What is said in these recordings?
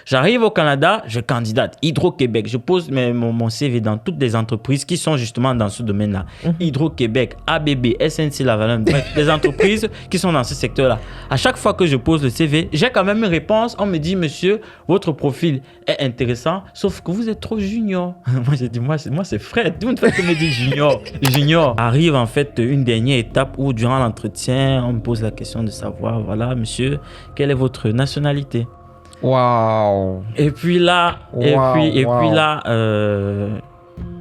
J'arrive au Canada, je candidate. Hydro-Québec, je pose mon CV dans toutes les entreprises qui sont justement dans ce domaine-là. Hydro-Québec, ABB, SNC-Lavalin, bref, des entreprises qui sont dans ce secteur-là. À chaque fois que je pose le CV, j'ai quand même une réponse. On me dit, monsieur, votre profil est intéressant, sauf que vous êtes trop junior. Moi, j'ai dit, moi c'est Fred. Vous ne faites que me dire junior. Junior. Arrive en fait une dernière étape où, durant l'entretien, on me pose la question de savoir, voilà, monsieur, quelle est votre nationalité? Waouh. Et puis là, je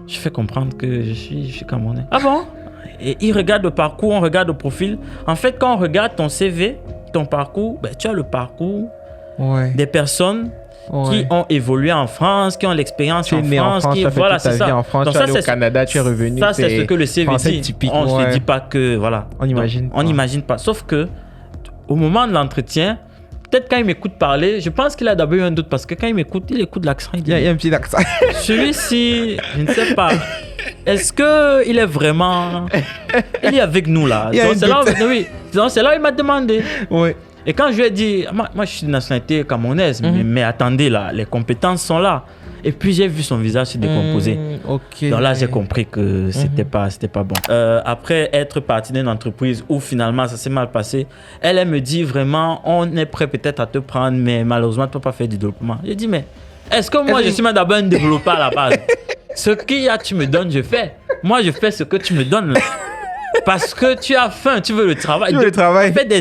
fais comprendre que je suis Camerounais. Ah bon? Et il regarde le parcours, on regarde le profil. En fait, quand on regarde ton CV, ton parcours, ben, tu as le parcours des personnes qui ont évolué en France, qui ont l'expérience en France, qui voilà, c'est ça. En France, tu es allé au Canada, tu es revenu. Ça, c'est ce que le CV dit. Typique, on ne se dit pas que, voilà. On imagine. On n'imagine pas. Sauf que, au moment de l'entretien, peut-être quand il m'écoute parler, je pense qu'il a d'abord eu un doute parce que quand il écoute l'accent. Il y a un petit accent. Celui-ci, je ne sais pas. Est-ce qu'il est vraiment. Il est avec nous là. Donc, c'est là où il m'a demandé. Oui. Et quand je lui ai dit, moi je suis de nationalité camerounaise, mais attendez là, les compétences sont là. Et puis j'ai vu son visage se décomposer. Donc là j'ai compris que c'était pas bon. Après être partie d'une entreprise où finalement ça s'est mal passé, elle me dit vraiment, on est prêt peut-être à te prendre, mais malheureusement tu peux pas faire du développement. J'ai dit, mais est-ce que moi je suis même d'abord un développeur à la base? Ce qu'il y a, tu me donnes, je fais. Moi je fais ce que tu me donnes là. Parce que tu as faim, tu veux le travail.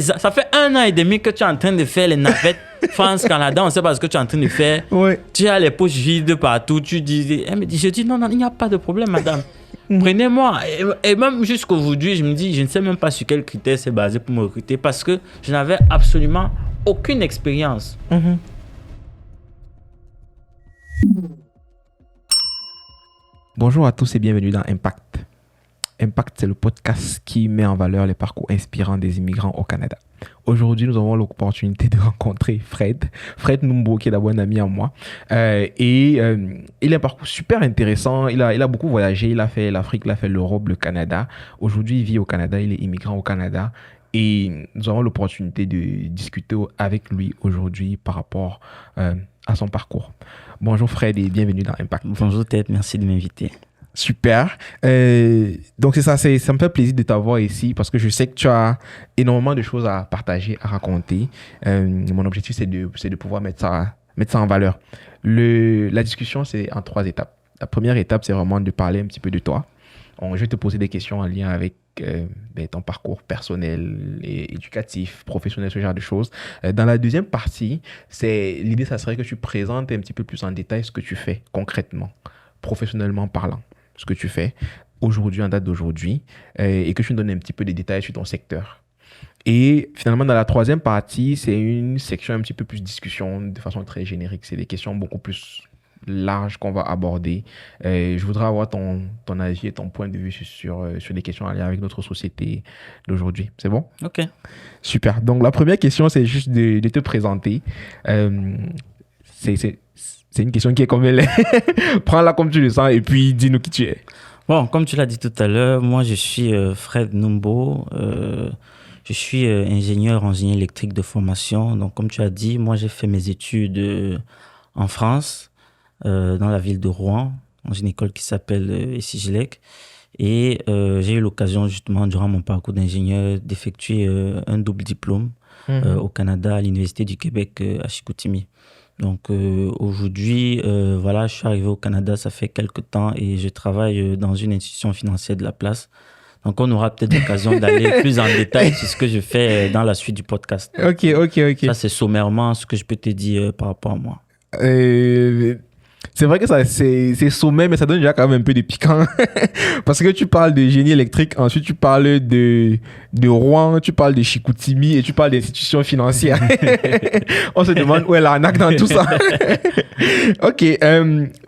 Ça fait 1 an et demi que tu es en train de faire les navettes France-Canada. On ne sait pas ce que tu es en train de faire. Oui. Tu as les poches vides partout. Elle me dit, je dis non, il n'y a pas de problème, madame. Prenez-moi. Et même jusqu'aujourd'hui, je me dis, je ne sais même pas sur quels critères c'est basé pour me recruter parce que je n'avais absolument aucune expérience. Bonjour à tous et bienvenue dans Impact. Impact, c'est le podcast qui met en valeur les parcours inspirants des immigrants au Canada. Aujourd'hui, nous avons l'opportunité de rencontrer Fred Numbo, qui est d'abord un ami à moi. Il a un parcours super intéressant. Il a beaucoup voyagé. Il a fait l'Afrique, il a fait l'Europe, le Canada. Aujourd'hui, il vit au Canada. Il est immigrant au Canada. Et nous avons l'opportunité de discuter avec lui aujourd'hui par rapport à son parcours. Bonjour Fred et bienvenue dans Impact. Bonjour Ted, merci de m'inviter. Super. Donc c'est ça, ça me fait plaisir de t'avoir ici parce que je sais que tu as énormément de choses à partager, à raconter. Mon objectif, c'est de pouvoir mettre ça en valeur. La discussion, c'est en 3 étapes. La première étape, c'est vraiment de parler un petit peu de toi. Je vais te poser des questions en lien avec ton parcours personnel et éducatif, professionnel, ce genre de choses. Dans la deuxième partie, l'idée, ça serait que tu présentes un petit peu plus en détail ce que tu fais concrètement, professionnellement parlant. Ce que tu fais aujourd'hui, en date d'aujourd'hui, et que tu nous donnes un petit peu de détails sur ton secteur. Et finalement, dans la troisième partie, c'est une section un petit peu plus discussion de façon très générique. C'est des questions beaucoup plus larges qu'on va aborder. Je voudrais avoir ton avis et ton point de vue sur les questions en lien avec notre société d'aujourd'hui. C'est bon? Ok. Super. Donc, la première question, c'est juste de te présenter. C'est une question qui est comme elle est. Prends-la comme tu le sens et puis dis-nous qui tu es. Bon, comme tu l'as dit tout à l'heure, moi je suis Fred Numbo. Je suis ingénieur électrique de formation. Donc comme tu as dit, moi j'ai fait mes études en France, dans la ville de Rouen, dans une école qui s'appelle Essigilec. Et j'ai eu l'occasion justement durant mon parcours d'ingénieur d'effectuer un double diplôme au Canada à l'Université du Québec à Chicoutimi. Donc aujourd'hui, je suis arrivé au Canada, ça fait quelques temps et je travaille dans une institution financière de la place. Donc on aura peut-être l'occasion d'aller plus en détail sur ce que je fais dans la suite du podcast. Ok. Ça, c'est sommairement ce que je peux te dire par rapport à moi. C'est vrai que c'est sommet, mais ça donne déjà quand même un peu de piquant. Parce que tu parles de génie électrique, ensuite tu parles de Rouen, tu parles de Chicoutimi et tu parles d'institutions financières. On se demande où est l'arnaque dans tout ça. Ok,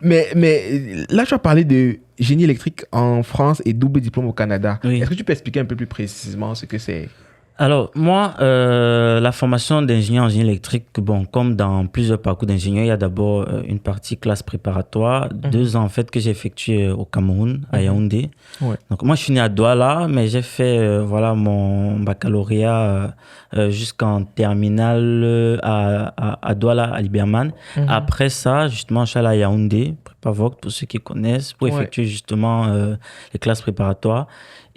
mais là tu as parlé de génie électrique en France et double diplôme au Canada. Oui. Est-ce que tu peux expliquer un peu plus précisément ce que c'est? Alors, moi, la formation d'ingénieur en génie électrique, bon, comme dans plusieurs parcours d'ingénieur, il y a d'abord une partie classe préparatoire, Mhm. 2 ans en fait que j'ai effectué au Cameroun, à Mhm. Yaoundé. Ouais. Donc, moi, je suis né à Douala, mais j'ai fait voilà, mon baccalauréat jusqu'en terminale à Douala, à Liberman. Mhm. Après ça, justement, je suis allé à Yaoundé, Prépa-Voc, pour ceux qui connaissent, pour Ouais. effectuer justement les classes préparatoires.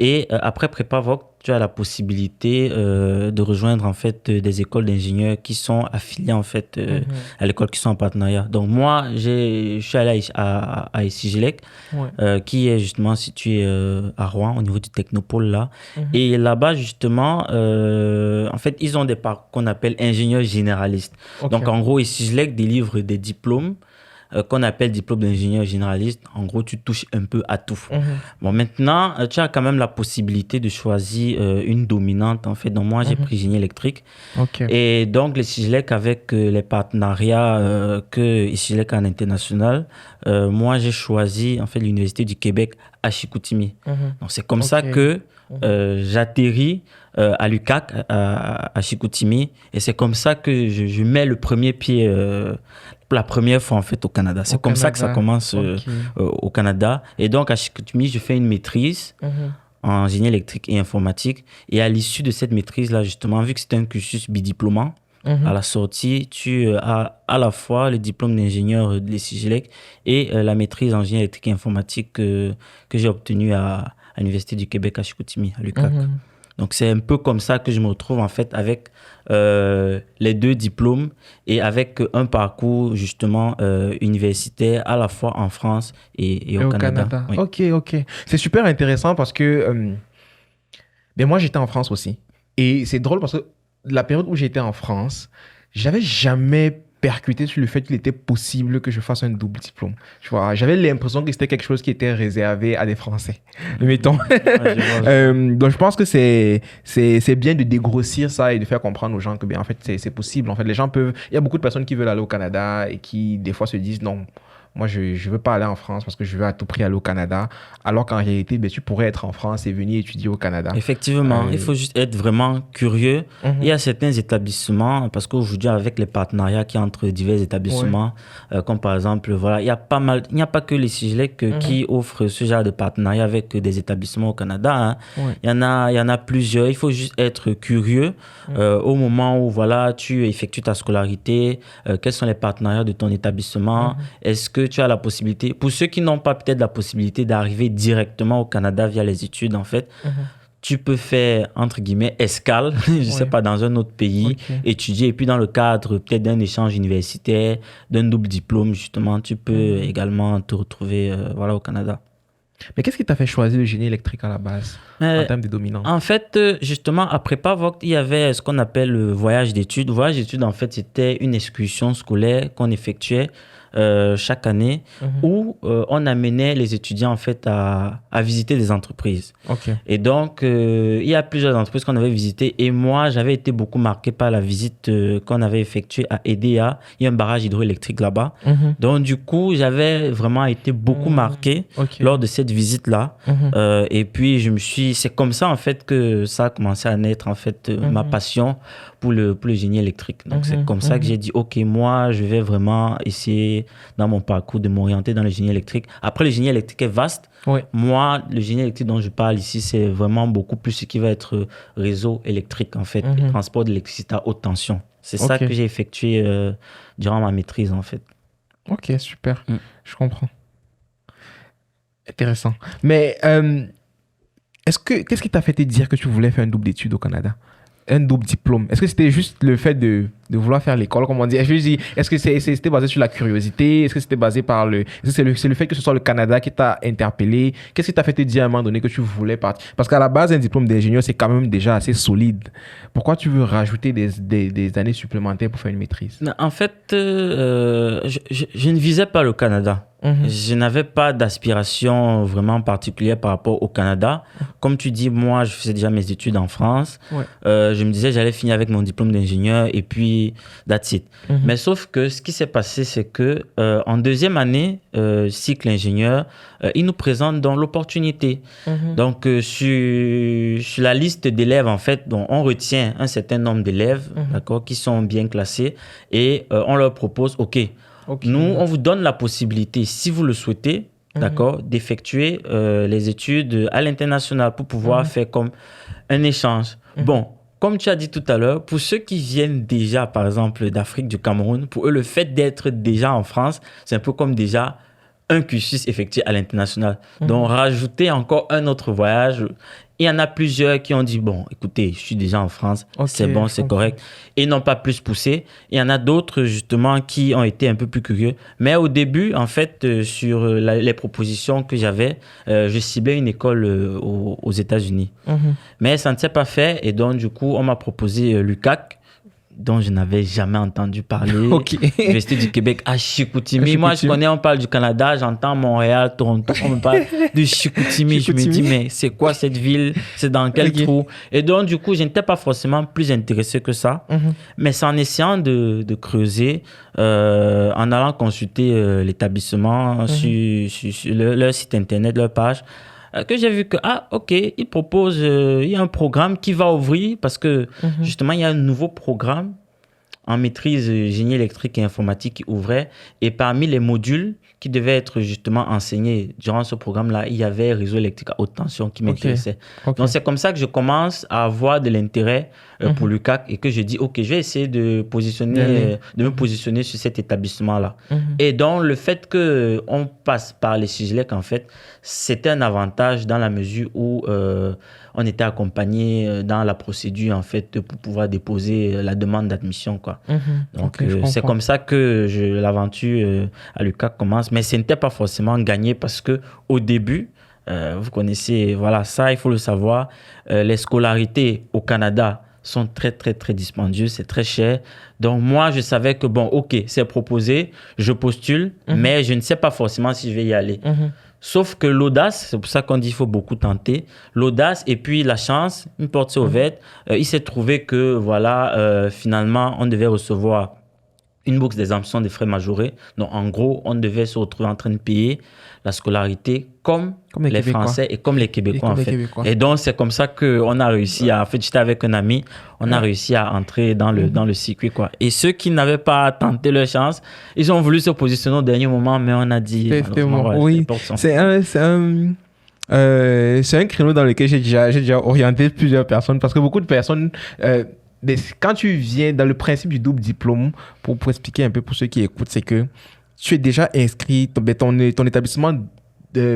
Et après Prépa-Voc, tu as la possibilité de rejoindre en fait des écoles d'ingénieurs qui sont affiliées en fait Mhm. à l'école qui sont en partenariat. Donc moi, je suis allé à Isigilec, Ouais. qui est justement situé à Rouen, au niveau du technopôle là. Mhm. Et là-bas, justement, en fait, ils ont des parcours qu'on appelle ingénieurs généralistes. Ok. Donc en gros, Isigilec délivre des diplômes qu'on appelle diplôme d'ingénieur généraliste. En gros, tu touches un peu à tout. Mhm. Bon, maintenant, tu as quand même la possibilité de choisir une dominante, en fait. Donc, moi, j'ai Mhm. pris génie électrique. Ok. Et donc, les Sigilec, avec les partenariats que Sigilec a en international, moi, j'ai choisi, en fait, l'Université du Québec à Chicoutimi. Mhm. Donc, c'est comme ça Ok. que Mhm. j'atterris à l'UQAC, à Chicoutimi. Et c'est comme ça que je mets le premier pied, pour la première fois, en fait, au Canada. Au C'est comme ça que ça Canada. commence Ok. au Canada. Et donc, à Chicoutimi, je fais une maîtrise Mhm. en génie électrique et informatique. Et à l'issue de cette maîtrise-là, justement, vu que c'était un cursus bidiplômant, à Mhm. la sortie, tu as à la fois le diplôme d'ingénieur de l'ESIGELEC et la maîtrise en génie électrique et informatique que j'ai obtenue à l'Université du Québec à Chicoutimi, à l'UQAC. Mhm. Donc, c'est un peu comme ça que je me retrouve en fait avec les 2 diplômes et avec un parcours justement universitaire à la fois en France et Et au au Canada. Canada. Oui. Ok, ok. C'est super intéressant parce que ben moi, j'étais en France aussi. Et c'est drôle parce que la période où j'étais en France, j'avais jamais percuté sur le fait qu'il était possible que je fasse un double diplôme. Tu vois, j'avais l'impression que c'était quelque chose qui était réservé à des Français, mettons. Ouais, je vois, je vois. Donc, je pense que c'est bien de dégrossir ça et de faire comprendre aux gens que, bien, en fait, c'est possible. En fait, les gens peuvent... Il y a beaucoup de personnes qui veulent aller au Canada et qui, des fois, se disent non. Moi, je ne veux pas aller en France parce que je veux à tout prix aller au Canada. Alors qu'en réalité, ben, tu pourrais être en France et venir étudier au Canada. Effectivement, il Euh, faut juste être vraiment curieux. Il y mhm. a certains établissements, parce qu'aujourd'hui, avec les partenariats qu'il y a entre divers Ouais. établissements, comme par exemple, voilà, il y a pas mal, il n'y a pas que les Sigilec Mhm. qui offrent ce genre de partenariat avec des établissements au Canada, hein. Ouais. Il y en a plusieurs. Il faut juste être curieux Mhm. au moment où, voilà, tu effectues ta scolarité, quels sont les partenariats de ton établissement, Mhm. est-ce que tu as la possibilité, pour ceux qui n'ont pas peut-être la possibilité d'arriver directement au Canada via les études, en fait, Mhm. tu peux faire, entre guillemets, escale, je sais Ouais. pas, dans un autre pays, Ok. étudier, et puis dans le cadre peut-être d'un échange universitaire, d'un double diplôme, justement, tu peux Mhm. également te retrouver voilà, au Canada. Mais qu'est-ce qui t'a fait choisir le génie électrique à la base, en Mais termes de dominante? en fait, justement, après Pavoc, il y avait ce qu'on appelle le voyage d'études. Voyage d'études, en fait, c'était une excursion scolaire qu'on effectuait chaque année Mhm. où on amenait les étudiants, en fait, à visiter des entreprises. Ok. Et donc, il y a plusieurs entreprises qu'on avait visitées. Et moi, j'avais été beaucoup marqué par la visite qu'on avait effectuée à EDEA. Il y a un barrage hydroélectrique là-bas. Mhm. Donc, du coup, j'avais vraiment été beaucoup Mhm. marqué Ok. lors de cette visite-là. Mhm. Et puis, c'est comme ça, en fait, que ça a commencé à naître, en fait, ma Mhm. passion pour le génie électrique. Donc, c'est Mhm. comme ça que Mhm. j'ai dit, OK, moi, je vais vraiment essayer, dans mon parcours, de m'orienter dans le génie électrique. Après, le génie électrique est vaste. Ouais. Moi, le génie électrique dont je parle ici, c'est vraiment beaucoup plus ce qui va être réseau électrique, en fait, et Mhm. transport d'électricité à haute tension. C'est ça Ok. que j'ai effectué durant ma maîtrise, en fait. Ok, super. Mm. Je comprends. Intéressant. Mais qu'est-ce qui t'a fait te dire que tu voulais faire un double d'études au Canada? Un double diplôme. Est-ce que c'était juste le fait de vouloir faire l'école, comme on dit? Est-ce que c'était basé sur la curiosité? Est-ce que c'était basé par le... Est-ce que c'est le fait que ce soit le Canada qui t'a interpellé? Qu'est-ce qui t'a fait te dire à un moment donné que tu voulais partir? Parce qu'à la base, un diplôme d'ingénieur, c'est quand même déjà assez solide. Pourquoi tu veux rajouter des années supplémentaires pour faire une maîtrise? Mais en fait, je ne visais pas le Canada. Je n'avais pas d'aspiration vraiment particulière par rapport au Canada. Comme tu dis, moi, je faisais déjà mes études en France. Ouais. Je me disais, j'allais finir avec mon diplôme d'ingénieur et puis that's it. Mais sauf que ce qui s'est passé, c'est que en deuxième année, cycle ingénieur, ils nous présentent dans l'opportunité. Donc, sur la liste d'élèves, en fait, donc, on retient un certain nombre d'élèves, d'accord, qui sont bien classés et on leur propose, OK, nous, on vous donne la possibilité, si vous le souhaitez, d'accord, d'effectuer les études à l'international pour pouvoir faire comme un échange. Bon, comme tu as dit tout à l'heure, pour ceux qui viennent déjà, par exemple, d'Afrique, du Cameroun, pour eux, le fait d'être déjà en France, c'est un peu comme déjà un cursus effectué à l'international. Donc, rajouter encore un autre voyage. Il y en a plusieurs qui ont dit, bon, écoutez, je suis déjà en France, c'est bon, c'est correct. Et n'ont pas plus poussé. Il y en a d'autres, justement, qui ont été un peu plus curieux. Mais au début, en fait, sur les propositions que j'avais, je ciblais une école aux États-Unis. Mais ça ne s'est pas fait. Et donc, du coup, on m'a proposé l'UQAC, dont je n'avais jamais entendu parler. Université du Québec à Chicoutimi. Moi, je connais, on parle du Canada, j'entends Montréal, Toronto, on me parle de Chicoutimi. Je me dis, mais c'est quoi cette ville? C'est dans quel trou? Et donc, du coup, je n'étais pas forcément plus intéressé que ça. Mais c'est en essayant de creuser, en allant consulter l'établissement sur leur site internet, leur page, que j'ai vu que, ok, ils proposent, il y a un programme qui va ouvrir parce que, justement, il y a un nouveau programme en maîtrise génie électrique et informatique qui ouvrait. Et parmi les modules qui devaient être justement enseignés durant ce programme-là, il y avait réseau électrique à haute tension qui m'intéressait. Donc, c'est comme ça que je commence à avoir de l'intérêt pour l'UQAC et que je dis, ok, je vais essayer de me positionner sur cet établissement-là. Et donc, le fait qu'on passe par les CIGLEC, en fait, c'était un avantage dans la mesure où on était accompagné dans la procédure, en fait, pour pouvoir déposer la demande d'admission, quoi. Donc, c'est comme ça que l'aventure à l'UQAC commence. Mais ce n'était pas forcément gagné parce que au début, vous connaissez, voilà, ça, il faut le savoir, les scolarités au Canada sont très, très, très dispendieuses, c'est très cher. Donc, moi, je savais que, bon, ok, c'est proposé, je postule, mais je ne sais pas forcément si je vais y aller. Sauf que l'audace, c'est pour ça qu'on dit qu'il faut beaucoup tenter, l'audace et puis la chance, une porte s'est ouverte. Il s'est trouvé que, voilà, finalement, on devait recevoir une bourse d'exemption des frais majorés. Donc, en gros, on devait se retrouver en train de payer la scolarité comme les Français et comme les Québécois, en fait. Et donc, c'est comme ça qu'on a réussi à... En fait, j'étais avec un ami, on a réussi à entrer dans le circuit, quoi. Et ceux qui n'avaient pas tenté leur chance, ils ont voulu se positionner au dernier moment, mais on a dit... Oui, c'est un créneau dans lequel j'ai déjà orienté plusieurs personnes parce que beaucoup de personnes... mais quand tu viens dans le principe du double diplôme, pour expliquer un peu pour ceux qui écoutent, c'est que tu es déjà inscrit, ton établissement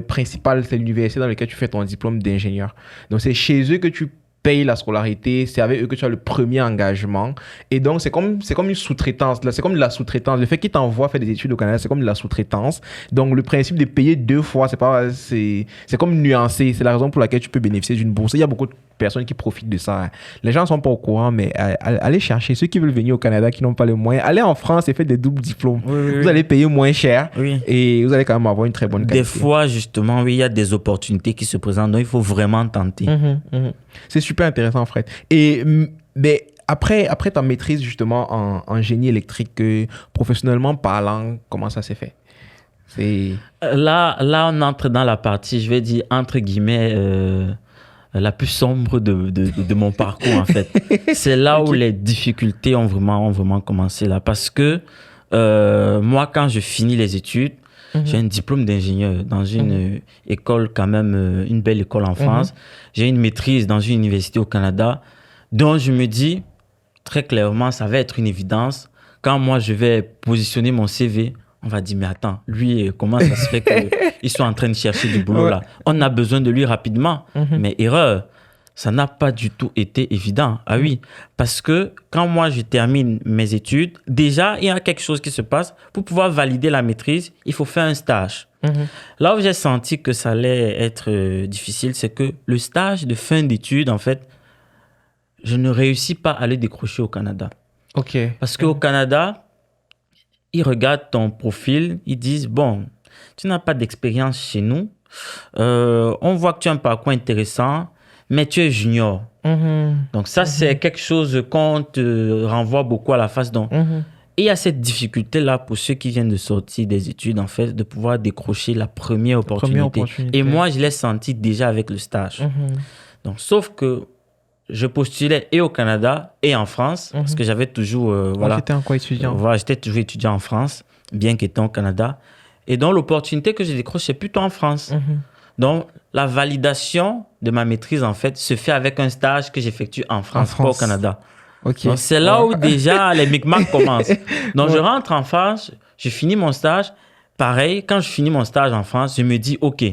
principal, c'est l'université dans laquelle tu fais ton diplôme d'ingénieur. Donc, c'est chez eux que tu payes la scolarité, c'est avec eux que tu as le premier engagement. Et donc, c'est comme une sous-traitance. Là, c'est comme de la sous-traitance. Le fait qu'ils t'envoient faire des études au Canada, c'est comme de la sous-traitance. Donc, le principe de payer 2 fois, c'est comme nuancé. C'est la raison pour laquelle tu peux bénéficier d'une bourse. Il y a beaucoup de personnes qui profitent de ça. Les gens ne sont pas au courant, mais allez chercher ceux qui veulent venir au Canada, qui n'ont pas les moyens. Allez en France et faites des doubles diplômes. Vous allez payer moins cher et vous allez quand même avoir une très bonne qualité. Des fois, justement, oui, il y a des opportunités qui se présentent. Donc, il faut vraiment tenter. C'est super intéressant, Fred. Mais après ta maîtrise, justement, en génie électrique, professionnellement parlant, comment ça s'est fait? Là, on entre dans la partie, je vais dire, entre guillemets... la plus sombre de mon parcours, en fait. C'est là où les difficultés ont vraiment commencé, là. Parce que moi, quand je finis les études, j'ai un diplôme d'ingénieur dans une école, quand même, une belle école en France. J'ai une maîtrise dans une université au Canada. Donc, je me dis, très clairement, ça va être une évidence. Quand moi, je vais positionner mon CV, on va dire, mais attends, lui, comment ça se fait qu'il soit en train de chercher du boulot là? On a besoin de lui rapidement. Mais erreur, ça n'a pas du tout été évident. Ah oui, parce que quand moi, je termine mes études, déjà, il y a quelque chose qui se passe. Pour pouvoir valider la maîtrise, il faut faire un stage. Là où j'ai senti que ça allait être difficile, c'est que le stage de fin d'études, en fait, je ne réussis pas à le décrocher au Canada. OK. Parce qu'au Canada... Ils regardent ton profil, ils disent, bon, tu n'as pas d'expérience chez nous. On voit que tu as un parcours intéressant, mais tu es junior. Donc ça, c'est quelque chose qu'on te renvoie beaucoup à la face. Donc, et il y a cette difficulté-là pour ceux qui viennent de sortir des études, en fait, de pouvoir décrocher la première opportunité. Et moi, je l'ai senti déjà avec le stage. Donc, sauf que je postulais et au Canada et en France, parce que j'avais toujours... voilà, j'étais encore étudiant. Voilà, j'étais toujours étudiant en France, bien qu'étant au Canada. Et donc, l'opportunité que j'ai décrochée, c'est plutôt en France. Donc, la validation de ma maîtrise, en fait, se fait avec un stage que j'effectue en France, pas au Canada. Donc, c'est là où déjà les micmacs commencent. Donc, je rentre en France, je finis mon stage. Pareil, quand je finis mon stage en France, je me dis, OK,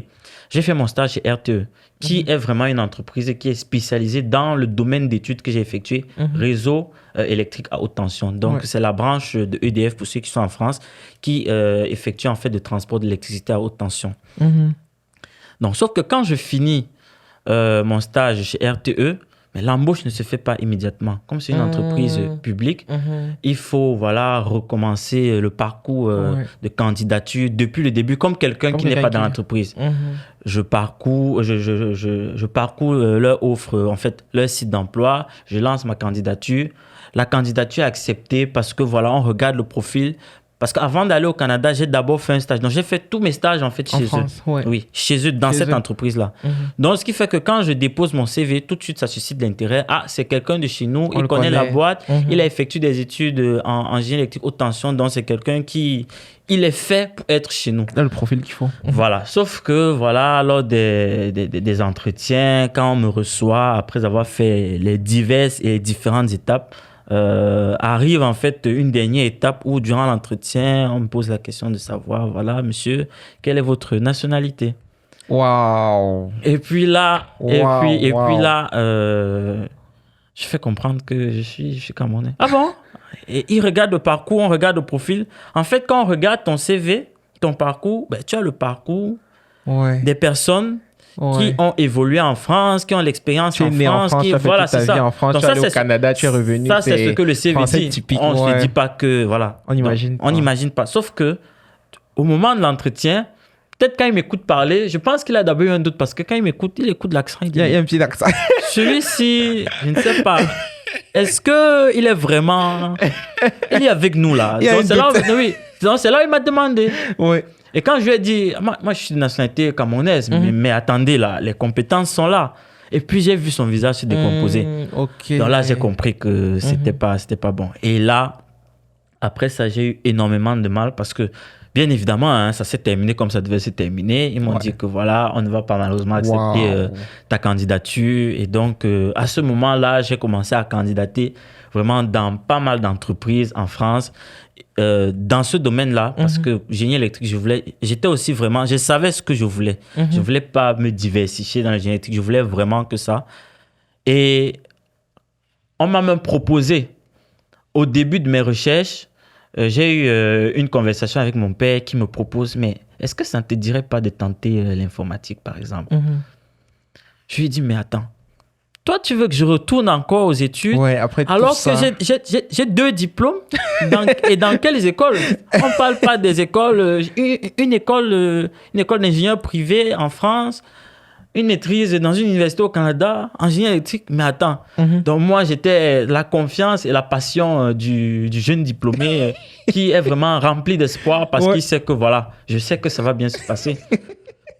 j'ai fait mon stage chez RTE, qui est vraiment une entreprise qui est spécialisée dans le domaine d'études que j'ai effectué, réseau électrique à haute tension. Donc, c'est la branche de EDF, pour ceux qui sont en France, qui effectue en fait de transport d'électricité à haute tension. Donc, sauf que quand je finis mon stage chez RTE, mais l'embauche ne se fait pas immédiatement. Comme c'est une entreprise publique, il faut recommencer le parcours de candidature depuis le début, comme quelqu'un qui n'est pas dans l'entreprise. Je parcours leur offre, en fait, leur site d'emploi, je lance ma candidature. La candidature est acceptée parce que on regarde le profil. Parce qu'avant d'aller au Canada, j'ai d'abord fait un stage. Donc, j'ai fait tous mes stages, en fait, chez eux. Oui, chez eux, dans cette entreprise-là. Donc, ce qui fait que quand je dépose mon CV, tout de suite, ça suscite l'intérêt. Ah, c'est quelqu'un de chez nous, il connaît la boîte, il a effectué des études en génie électrique haute tension. Donc, c'est quelqu'un qui... Il est fait pour être chez nous. Là, le profil qu'il faut. Voilà. Sauf que, lors des entretiens, quand on me reçoit, après avoir fait les diverses et différentes étapes, arrive en fait une dernière étape où durant l'entretien, on me pose la question de savoir, monsieur, quelle est votre nationalité? Waouh! Et puis là, je fais comprendre que je suis camerounais. Ah bon? Et il regarde le parcours, on regarde le profil. En fait, quand on regarde ton CV, ton parcours, tu as le parcours des personnes qui ont évolué en France, qui ont l'expérience en France, qui voilà, c'est ça. En France, tu es allé au Canada, tu es revenu. Ça, c'est ce que le CV dit. Typique, on ne se dit pas que, On n'imagine pas. On n'imagine pas. Sauf que, au moment de l'entretien, peut-être quand il m'écoute parler, je pense qu'il a d'abord eu un doute parce que quand il m'écoute, il écoute l'accent. Il y a un petit accent. Celui-ci, je ne sais pas. Est-ce qu'il est vraiment... Il est avec nous, là. Donc, c'est là où il m'a demandé. Oui. Et quand je lui ai dit, moi je suis de nationalité camerounaise, mais attendez là, les compétences sont là. Et puis j'ai vu son visage se décomposer. Donc là, j'ai compris que c'était pas bon. Et là, après ça, j'ai eu énormément de mal parce que, bien évidemment, ça s'est terminé comme ça devait se terminer. Ils m'ont dit que on ne va pas malheureusement accepter ta candidature. Et donc, à ce moment-là, j'ai commencé à candidater vraiment dans pas mal d'entreprises en France. Dans ce domaine-là, parce que génie électrique, j'étais aussi vraiment, je savais ce que je voulais. Je voulais pas me diversifier dans le génie électrique, je voulais vraiment que ça. Et on m'a même proposé, au début de mes recherches, j'ai eu une conversation avec mon père qui me propose, mais est-ce que ça ne te dirait pas de tenter l'informatique, par exemple? Je lui ai dit, mais attends, toi, tu veux que je retourne encore aux études après alors que j'ai 2 diplômes et dans quelles écoles? On ne parle pas des écoles. Une école d'ingénieur privé en France, une maîtrise dans une université au Canada, en génie électrique. Mais attends, donc moi, j'étais la confiance et la passion du jeune diplômé qui est vraiment rempli d'espoir parce qu'il sait que je sais que ça va bien se passer.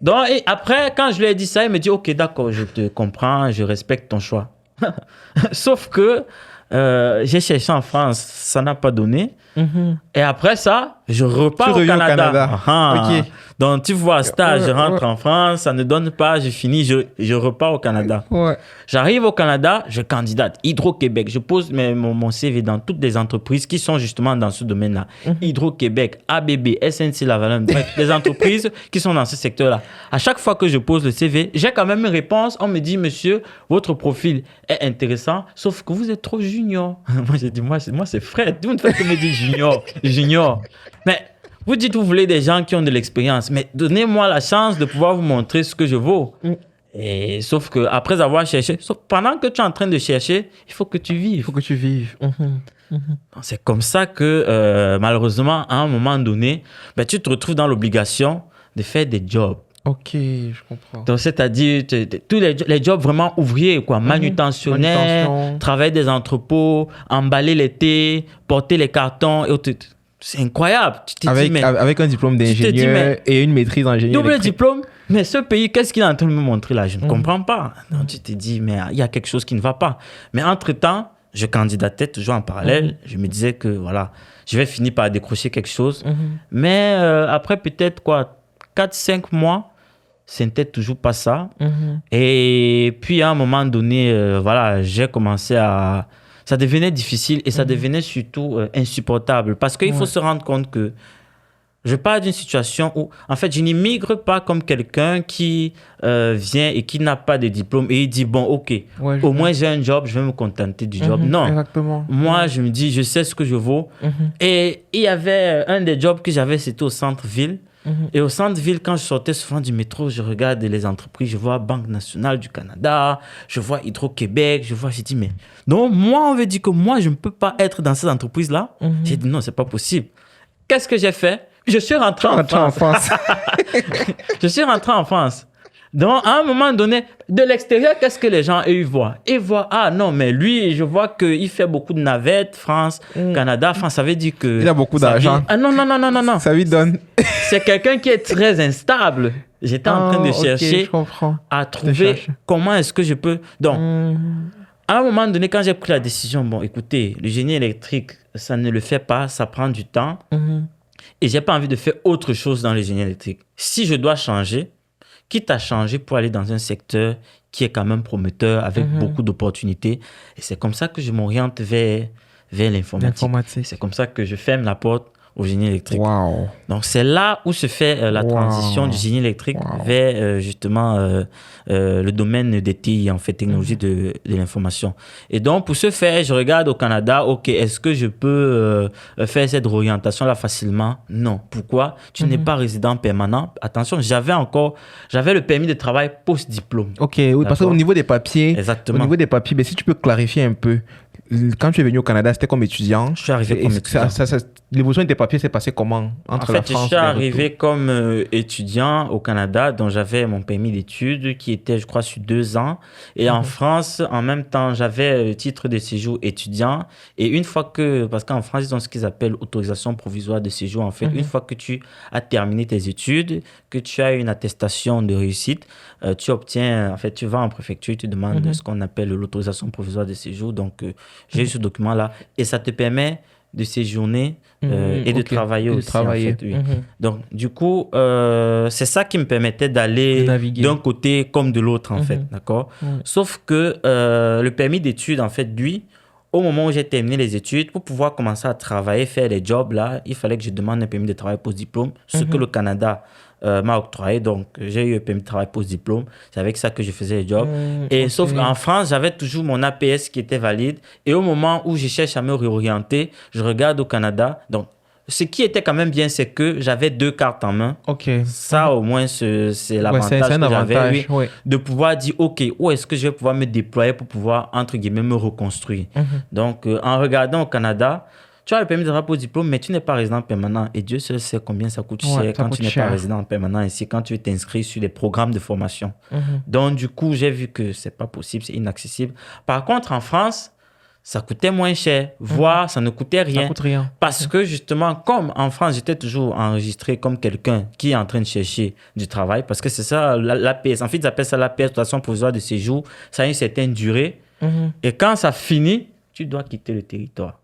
Donc, et après, quand je lui ai dit ça, il me dit, OK, d'accord, je te comprends, je respecte ton choix. Sauf que j'ai cherché en France, ça n'a pas donné. Et après ça, je repars au Canada. Donc, tu vois, stage, je rentre en France, ça ne donne pas, je finis, je repars au Canada. J'arrive au Canada, je candidate. Hydro-Québec, je pose mon CV dans toutes les entreprises qui sont justement dans ce domaine-là. Hydro-Québec, ABB, SNC-Lavalin, bref, les entreprises qui sont dans ce secteur-là. À chaque fois que je pose le CV, j'ai quand même une réponse. On me dit, monsieur, votre profil est intéressant, sauf que vous êtes trop junior. Moi, j'ai dit, moi c'est Fred. Vous ne faites que me dire junior. Mais vous dites que vous voulez des gens qui ont de l'expérience, mais donnez-moi la chance de pouvoir vous montrer ce que je vaux. Et sauf que après avoir cherché, pendant que tu es en train de chercher, il faut que tu vives. C'est comme ça que malheureusement, à un moment donné, tu te retrouves dans l'obligation de faire des jobs. Ok, je comprends. Donc, c'est-à-dire tous les jobs vraiment ouvriers, quoi. Manutentionnaire, travailler des entrepôts, emballer les thés, porter les cartons. Et autres. C'est incroyable. Tu te dis, mais, avec un diplôme d'ingénieur et une maîtrise en génie double électrique. diplôme, mais ce pays, qu'est-ce qu'il est en train de me montrer là? Je ne comprends pas. Donc, tu te dis, mais il y a quelque chose qui ne va pas. Mais entre-temps, je candidatais toujours en parallèle. Je me disais que, voilà, je vais finir par décrocher quelque chose. Mais après, peut-être, 4-5 mois, ce n'était toujours pas ça. Et puis, à un moment donné, voilà, j'ai commencé à... Ça devenait difficile et ça devenait surtout insupportable. Parce qu'il faut se rendre compte que je parle d'une situation où, en fait, je n'immigre pas comme quelqu'un qui vient et qui n'a pas de diplôme et il dit, bon, ok, au moins j'ai un job, je vais me contenter du job. Non, exactement. Moi, je me dis, je sais ce que je vaux. Et il y avait un des jobs que j'avais, c'était au centre-ville. Et au centre-ville, quand je sortais souvent du métro, je regarde les entreprises, je vois Banque nationale du Canada, je vois Hydro-Québec, j'ai dit, mais non, moi, on veut dire que moi, je ne peux pas être dans ces entreprises-là. J'ai dit, non, c'est pas possible. Qu'est-ce que j'ai fait? Je suis rentré en France. Je suis rentré en France. Donc, à un moment donné, de l'extérieur, qu'est-ce que les gens, eux, voient? Ils voient, ah non, mais lui, je vois qu'il fait beaucoup de navettes, France, Canada, France, ça veut dire que... Il a beaucoup d'argent. Ah non. Ça lui donne... C'est quelqu'un qui est très instable. J'étais en train de chercher à trouver comment est-ce que je peux... Donc, à un moment donné, quand j'ai pris la décision, bon, écoutez, le génie électrique, ça ne le fait pas, ça prend du temps. Et j'ai pas envie de faire autre chose dans le génie électrique. Si je dois changer, quitte à changer pour aller dans un secteur qui est quand même prometteur, avec beaucoup d'opportunités. Et c'est comme ça que je m'oriente vers l'informatique. C'est comme ça que je ferme la porte au génie électrique. Wow. Donc, c'est là où se fait la transition du génie électrique vers justement le domaine des TI, en fait, technologie de l'information. Et donc, pour ce faire, je regarde au Canada, OK, est-ce que je peux faire cette orientation-là facilement? Non. Pourquoi? Tu n'es pas résident permanent. Attention, j'avais le permis de travail post-diplôme. OK, oui, parce qu'au niveau des papiers, mais si tu peux clarifier un peu, quand tu es venu au Canada, c'était comme étudiant. Je suis arrivé comme étudiant. L'évolution de tes papiers s'est passée comment entre la France et je suis arrivé comme étudiant au Canada, dont j'avais mon permis d'études qui était, je crois, sur 2 ans. Et en France, en même temps, j'avais le titre de séjour étudiant. Et une fois parce qu'en France, ils ont ce qu'ils appellent autorisation provisoire de séjour. En fait, une fois que tu as terminé tes études, que tu as une attestation de réussite, tu obtiens, en fait, tu vas en préfecture, tu demandes ce qu'on appelle l'autorisation provisoire de séjour. Donc, j'ai eu ce document-là et ça te permet de séjourner et de travailler aussi. En fait, oui. Donc, du coup, c'est ça qui me permettait d'aller d'un côté comme de l'autre, en fait. D'accord? Sauf que le permis d'études, en fait, lui, au moment où j'ai terminé les études, pour pouvoir commencer à travailler, faire les jobs, là, il fallait que je demande un permis de travail post-diplôme, ce que le Canada m'a octroyé. Donc, j'ai eu un permis de travail post-diplôme. C'est avec ça que je faisais les jobs. Sauf qu'en France, j'avais toujours mon APS qui était valide. Et au moment où je cherche à me réorienter, je regarde au Canada. Donc, ce qui était quand même bien, c'est que j'avais 2 cartes en main. Ça, au moins, c'est l'avantage que j'avais, de pouvoir dire, OK, où est-ce que je vais pouvoir me déployer pour pouvoir, entre guillemets, me reconstruire. Donc, en regardant au Canada, tu as le permis de travail post-diplôme, mais tu n'es pas résident permanent. Et Dieu seul sait combien ça coûte cher quand tu n'es pas résident permanent ici, quand tu veux t'inscrire sur des programmes de formation. Donc, du coup, j'ai vu que c'est pas possible, c'est inaccessible. Par contre, en France, ça coûtait moins cher, voire ça ne coûtait rien. Ça coûte rien. Parce que justement, comme en France, j'étais toujours enregistré comme quelqu'un qui est en train de chercher du travail, parce que c'est ça, l'APS. En fait, ils appellent ça l'APS, autorisation provisoire de séjour. Ça a une certaine durée. Et quand ça finit, tu dois quitter le territoire.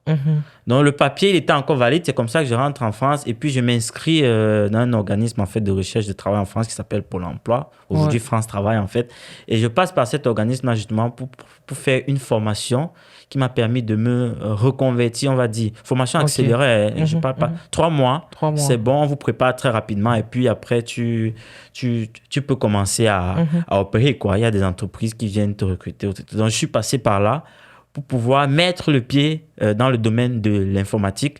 Donc, le papier, il était encore valide. C'est comme ça que je rentre en France et puis je m'inscris dans un organisme en fait, de recherche de travail en France qui s'appelle Pôle emploi. Aujourd'hui, France Travail, en fait. Et je passe par cet organisme-là justement pour faire une formation qui m'a permis de me reconvertir, on va dire. Formation accélérée. Je parle pas. 3 mois. C'est bon, on vous prépare très rapidement et puis après, tu peux commencer à opérer, quoi. Il y a des entreprises qui viennent te recruter. Donc, je suis passé par là pour pouvoir mettre le pied dans le domaine de l'informatique.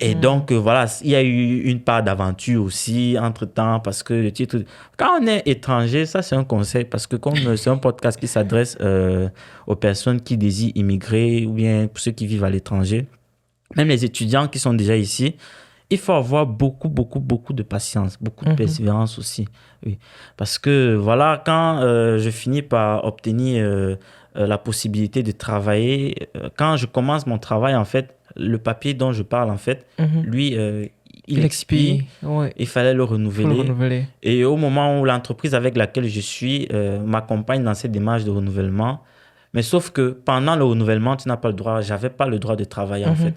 Et donc, voilà, il y a eu une part d'aventure aussi entre-temps parce que le titre... Quand on est étranger, ça, c'est un conseil parce que comme c'est un podcast qui s'adresse aux personnes qui désirent immigrer ou bien pour ceux qui vivent à l'étranger, même les étudiants qui sont déjà ici, il faut avoir beaucoup de patience, beaucoup de persévérance aussi. Oui. Parce que voilà, quand je finis par obtenir la possibilité de travailler, quand je commence mon travail, en fait, le papier dont je parle, en fait, lui, il expire. Ouais. Il fallait le Faut le renouveler. renouveler. Et au moment où l'entreprise avec laquelle je suis m'accompagne dans cette démarche de renouvellement, mais sauf que pendant le renouvellement, tu n'as pas le droit, j'avais pas le droit de travailler en fait.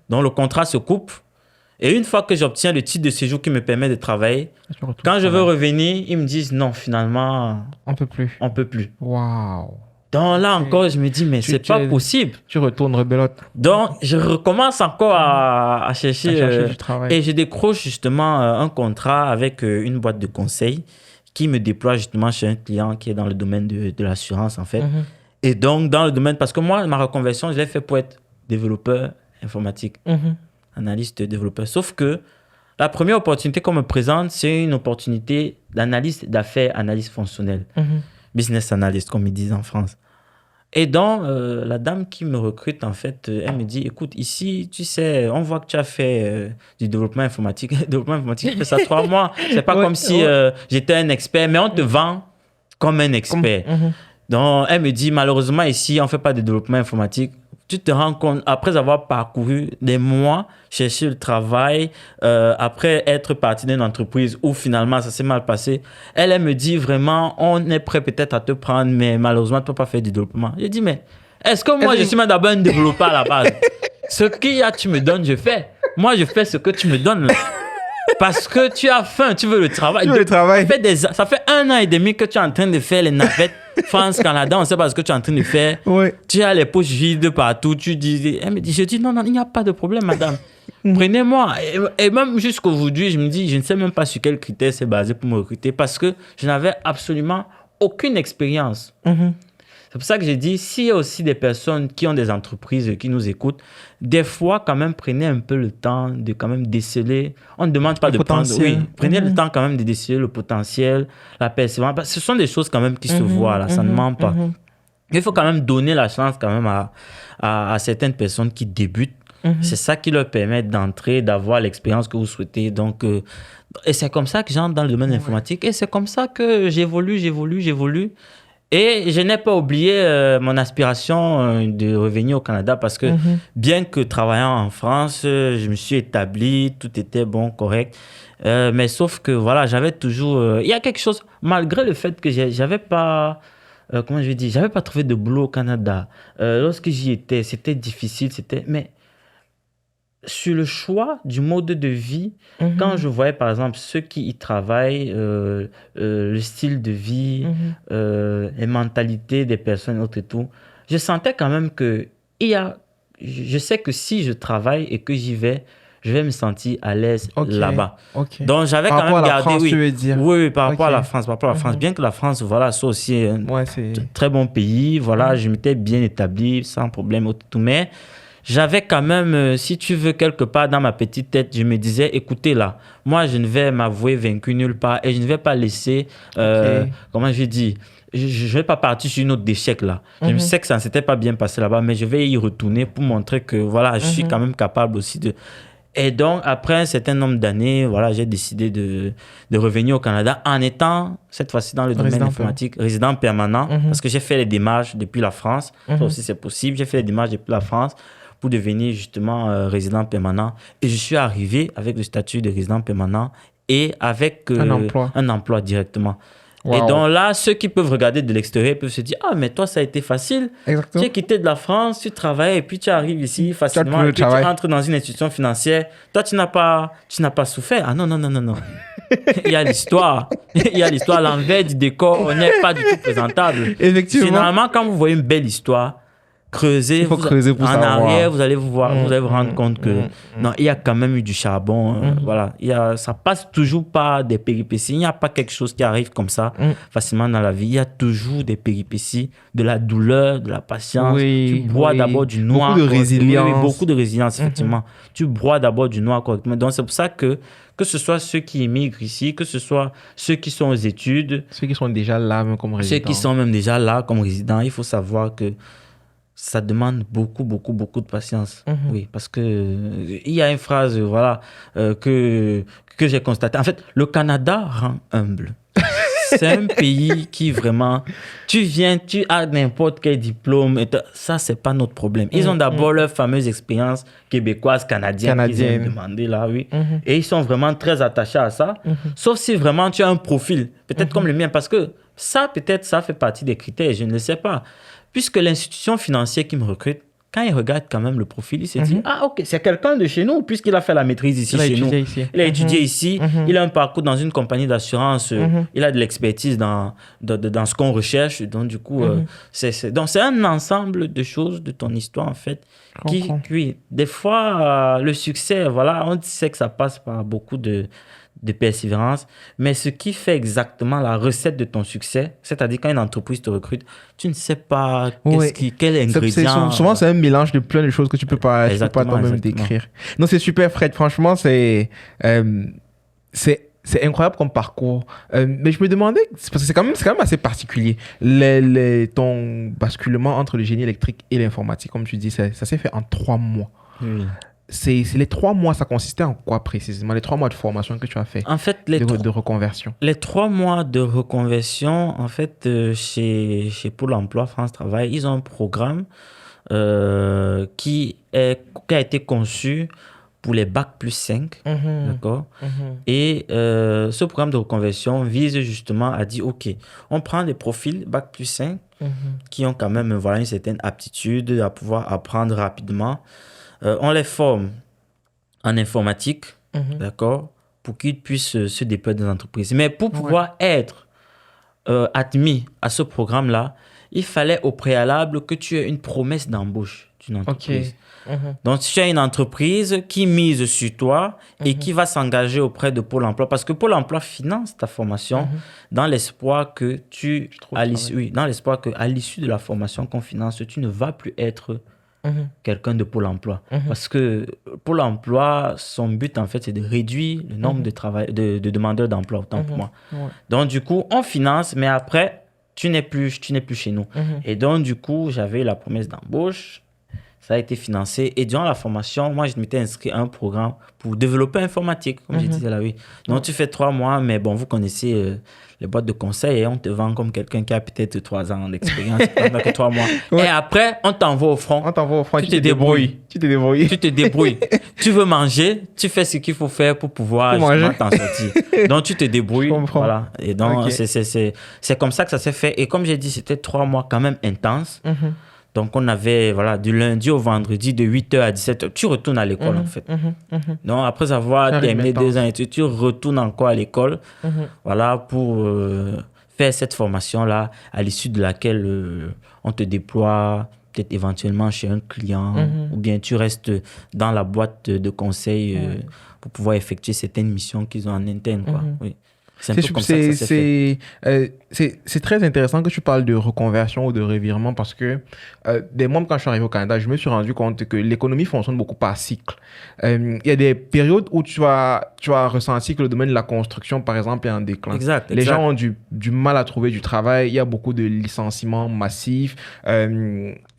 Donc le contrat se coupe. Et une fois que j'obtiens le titre de séjour qui me permet de travailler, quand je veux revenir, ils me disent non, finalement, on peut plus. On peut plus. Waouh. Donc là encore, je me dis, mais c'est pas possible. Tu retournes rebelote. Donc, je recommence encore à chercher du travail. Et je décroche justement un contrat avec une boîte de conseil qui me déploie justement chez un client qui est dans le domaine de l'assurance en fait. Et donc, dans le domaine, parce que moi, ma reconversion, je l'ai fait pour être développeur informatique, analyste développeur. Sauf que la première opportunité qu'on me présente, c'est une opportunité d'analyste d'affaires, analyse fonctionnelle. Business analyst, comme ils disent en France. Et donc, la dame qui me recrute, en fait, elle me dit, écoute, ici, tu sais, on voit que tu as fait du développement informatique. Développement informatique, tu fais ça 3 mois. C'est pas comme si j'étais un expert, mais on te vend comme un expert. Donc, elle me dit, malheureusement, ici, on ne fait pas de développement informatique. Tu te rends compte, après avoir parcouru des mois, chercher le travail, après être parti d'une entreprise où finalement ça s'est mal passé, elle me dit vraiment, on est prêt peut-être à te prendre, mais malheureusement, tu ne peux pas faire du développement. Je dis, mais est-ce que moi, je suis même d'abord un développeur à la base? Ce qu'il y a, tu me donnes, je fais. Moi, je fais ce que tu me donnes là. Parce que tu as faim, tu veux le travail. Tu veux le travail. Ça fait 1 an et demi que tu es en train de faire les navettes France-Canada, on sait pas ce que tu es en train de faire. Ouais. Tu as les poches vides partout. Elle me dit, je dis, non, il n'y a pas de problème, madame. Prenez-moi. Et même jusqu'aujourd'hui, je me dis, je ne sais même pas sur quels critères c'est basé pour me recruter parce que je n'avais absolument aucune expérience. C'est pour ça que j'ai dit, s'il y a aussi des personnes qui ont des entreprises qui nous écoutent, des fois, quand même, prenez un peu le temps de quand même déceler. On ne demande pas le de potentiel. prendre... Oui, prenez le temps quand même de déceler le potentiel, la persévérance. Parce que ce sont des choses quand même qui se voient, là, ça ne ment pas. Il faut quand même donner la chance quand même à certaines personnes qui débutent. C'est ça qui leur permet d'entrer, d'avoir l'expérience que vous souhaitez. Donc, et c'est comme ça que j'entre dans le domaine de l'informatique. Et c'est comme ça que j'évolue. Et je n'ai pas oublié mon aspiration de revenir au Canada parce que bien que travaillant en France, je me suis établi, tout était bon, correct. Mais sauf que voilà, j'avais toujours... Il y a quelque chose, malgré le fait que j'avais pas... comment je vais dire? J'avais pas trouvé de boulot au Canada. Lorsque j'y étais, c'était difficile, mais... Sur le choix du mode de vie, quand je voyais par exemple ceux qui y travaillent, le style de vie, les mentalités des personnes autres et tout, je sentais quand même que je sais que si je travaille et que j'y vais, je vais me sentir à l'aise là-bas. Donc j'avais quand même gardé, oui, par rapport à la France, bien que la France, voilà, soit aussi un très bon pays, voilà, je m'étais bien établi sans problème, tout, mais j'avais quand même, si tu veux, quelque part dans ma petite tête, je me disais, écoutez là, moi je ne vais m'avouer vaincu nulle part et je ne vais pas laisser, comment je dis, je ne vais pas partir sur une autre échec là. Je sais que ça ne s'était pas bien passé là-bas, mais je vais y retourner pour montrer que voilà, je suis quand même capable aussi de... Et donc, après un certain nombre d'années, voilà, j'ai décidé de revenir au Canada en étant, cette fois-ci, dans le domaine informatique, résident permanent, parce que j'ai fait les démarches depuis la France. Ça aussi, c'est possible. J'ai fait les démarches depuis la France pour devenir justement résident permanent. Et je suis arrivé avec le statut de résident permanent et avec un emploi directement. Wow. Et donc là, ceux qui peuvent regarder de l'extérieur peuvent se dire, ah, mais toi, ça a été facile. Exactement. Tu es quitté de la France, tu travailles et puis tu arrives ici facilement et puis tu entres dans une institution financière. Toi, tu n'as pas souffert. Ah non. Il y a l'histoire. L'envers du décor, on n'est pas du tout présentable. Effectivement. Généralement, quand vous voyez une belle histoire, creusez, creuser pour en savoir. arrière, vous allez vous rendre compte que non, il y a quand même eu du charbon. Voilà, ça passe toujours par des péripéties. Il n'y a pas quelque chose qui arrive comme ça facilement dans la vie. Il y a toujours des péripéties, de la douleur, de la patience. Tu bois d'abord du noir. Beaucoup de résilience. Beaucoup de résilience, effectivement. Tu bois d'abord du noir correctement. Donc, c'est pour ça que ce soit ceux qui émigrent ici, que ce soit ceux qui sont aux études. Ceux qui sont déjà là même comme résidents. Ceux qui sont même déjà là comme résidents, il faut savoir que ça demande beaucoup, beaucoup, beaucoup de patience. Oui, parce que il y a une phrase, voilà, que j'ai constatée. En fait, le Canada rend humble. C'est un pays qui vraiment, tu viens, tu as n'importe quel diplôme, ça, c'est pas notre problème. Ils ont d'abord leur fameuse expérience québécoise, canadienne, qu'ils aiment demander là, oui. Et ils sont vraiment très attachés à ça. Sauf si vraiment tu as un profil, peut-être comme le mien, parce que ça, peut-être, ça fait partie des critères, je ne le sais pas. Puisque l'institution financière qui me recrute, quand il regarde quand même le profil, il se dit, ah ok, c'est quelqu'un de chez nous, puisqu'il a fait la maîtrise ici chez nous. Il a étudié ici, il a un parcours dans une compagnie d'assurance, il a de l'expertise dans ce qu'on recherche. Donc du coup, donc c'est un ensemble de choses de ton histoire en fait, qui des fois, le succès, voilà, on sait que ça passe par beaucoup de persévérance, mais ce qui fait exactement la recette de ton succès, c'est-à-dire quand une entreprise te recrute, tu ne sais pas quel ingrédient. Souvent, c'est un mélange de plein de choses que tu peux pas toi-même décrire. Non, c'est super, Fred. Franchement, c'est incroyable comme parcours. Mais je me demandais, parce que c'est quand même assez particulier, ton basculement entre le génie électrique et l'informatique, comme tu dis, ça s'est fait en 3 mois. Oui. C'est les 3 mois, ça consistait en quoi précisément? Les 3 mois de formation que tu as fait, en fait, de reconversion. Les 3 mois de reconversion, en fait, chez Pôle emploi France Travail, ils ont un programme qui a été conçu pour les Bac plus 5, d'accord? Et ce programme de reconversion vise justement à dire, OK, on prend des profils Bac plus 5 qui ont quand même une certaine aptitude à pouvoir apprendre rapidement. On les forme en informatique, d'accord, pour qu'ils puissent se déployer dans les entreprises. Mais pour pouvoir être admis à ce programme-là, il fallait au préalable que tu aies une promesse d'embauche d'une entreprise. Donc, si tu as une entreprise qui mise sur toi et qui va s'engager auprès de Pôle emploi, parce que Pôle emploi finance ta formation dans l'espoir que dans l'espoir qu'à l'issue de la formation qu'on finance, tu ne vas plus être quelqu'un de Pôle emploi. Parce que Pôle emploi, son but, en fait, c'est de réduire le nombre de demandeurs d'emploi, autant pour moi. Donc, du coup, on finance, mais après, tu n'es plus chez nous. Et donc, du coup, j'avais la promesse d'embauche. Ça a été financé. Et durant la formation, moi, je m'étais inscrit à un programme pour développer informatique, comme je disais là, oui. Donc, tu fais 3 mois, mais bon, vous connaissez les boîtes de conseil et on te vend comme quelqu'un qui a peut-être 3 ans d'expérience pendant que 3 mois. Et après, on t'envoie au front. Tu te débrouilles. Tu te débrouilles. Tu veux manger, tu fais ce qu'il faut faire pour pouvoir justement t'en sortir. Donc, tu te débrouilles. Voilà. Et donc, c'est comme ça que ça s'est fait. Et comme j'ai dit, c'était 3 mois quand même intenses. Donc, on avait, du lundi au vendredi, de 8h à 17h. Tu retournes à l'école, en fait. Donc, après avoir terminé 2 ans, tu retournes encore à l'école, pour faire cette formation-là, à l'issue de laquelle on te déploie peut-être éventuellement chez un client, ou bien tu restes dans la boîte de conseil pour pouvoir effectuer certaines missions qu'ils ont en interne, quoi. Oui. C'est un peu comme ça que ça s'est fait. C'est très intéressant que tu parles de reconversion ou de revirement parce que moi, quand je suis arrivé au Canada, je me suis rendu compte que l'économie fonctionne beaucoup par cycle. Il y a des périodes où tu as ressenti que le domaine de la construction, par exemple, est en déclin. Les gens ont du mal à trouver du travail. Il y a beaucoup de licenciements massifs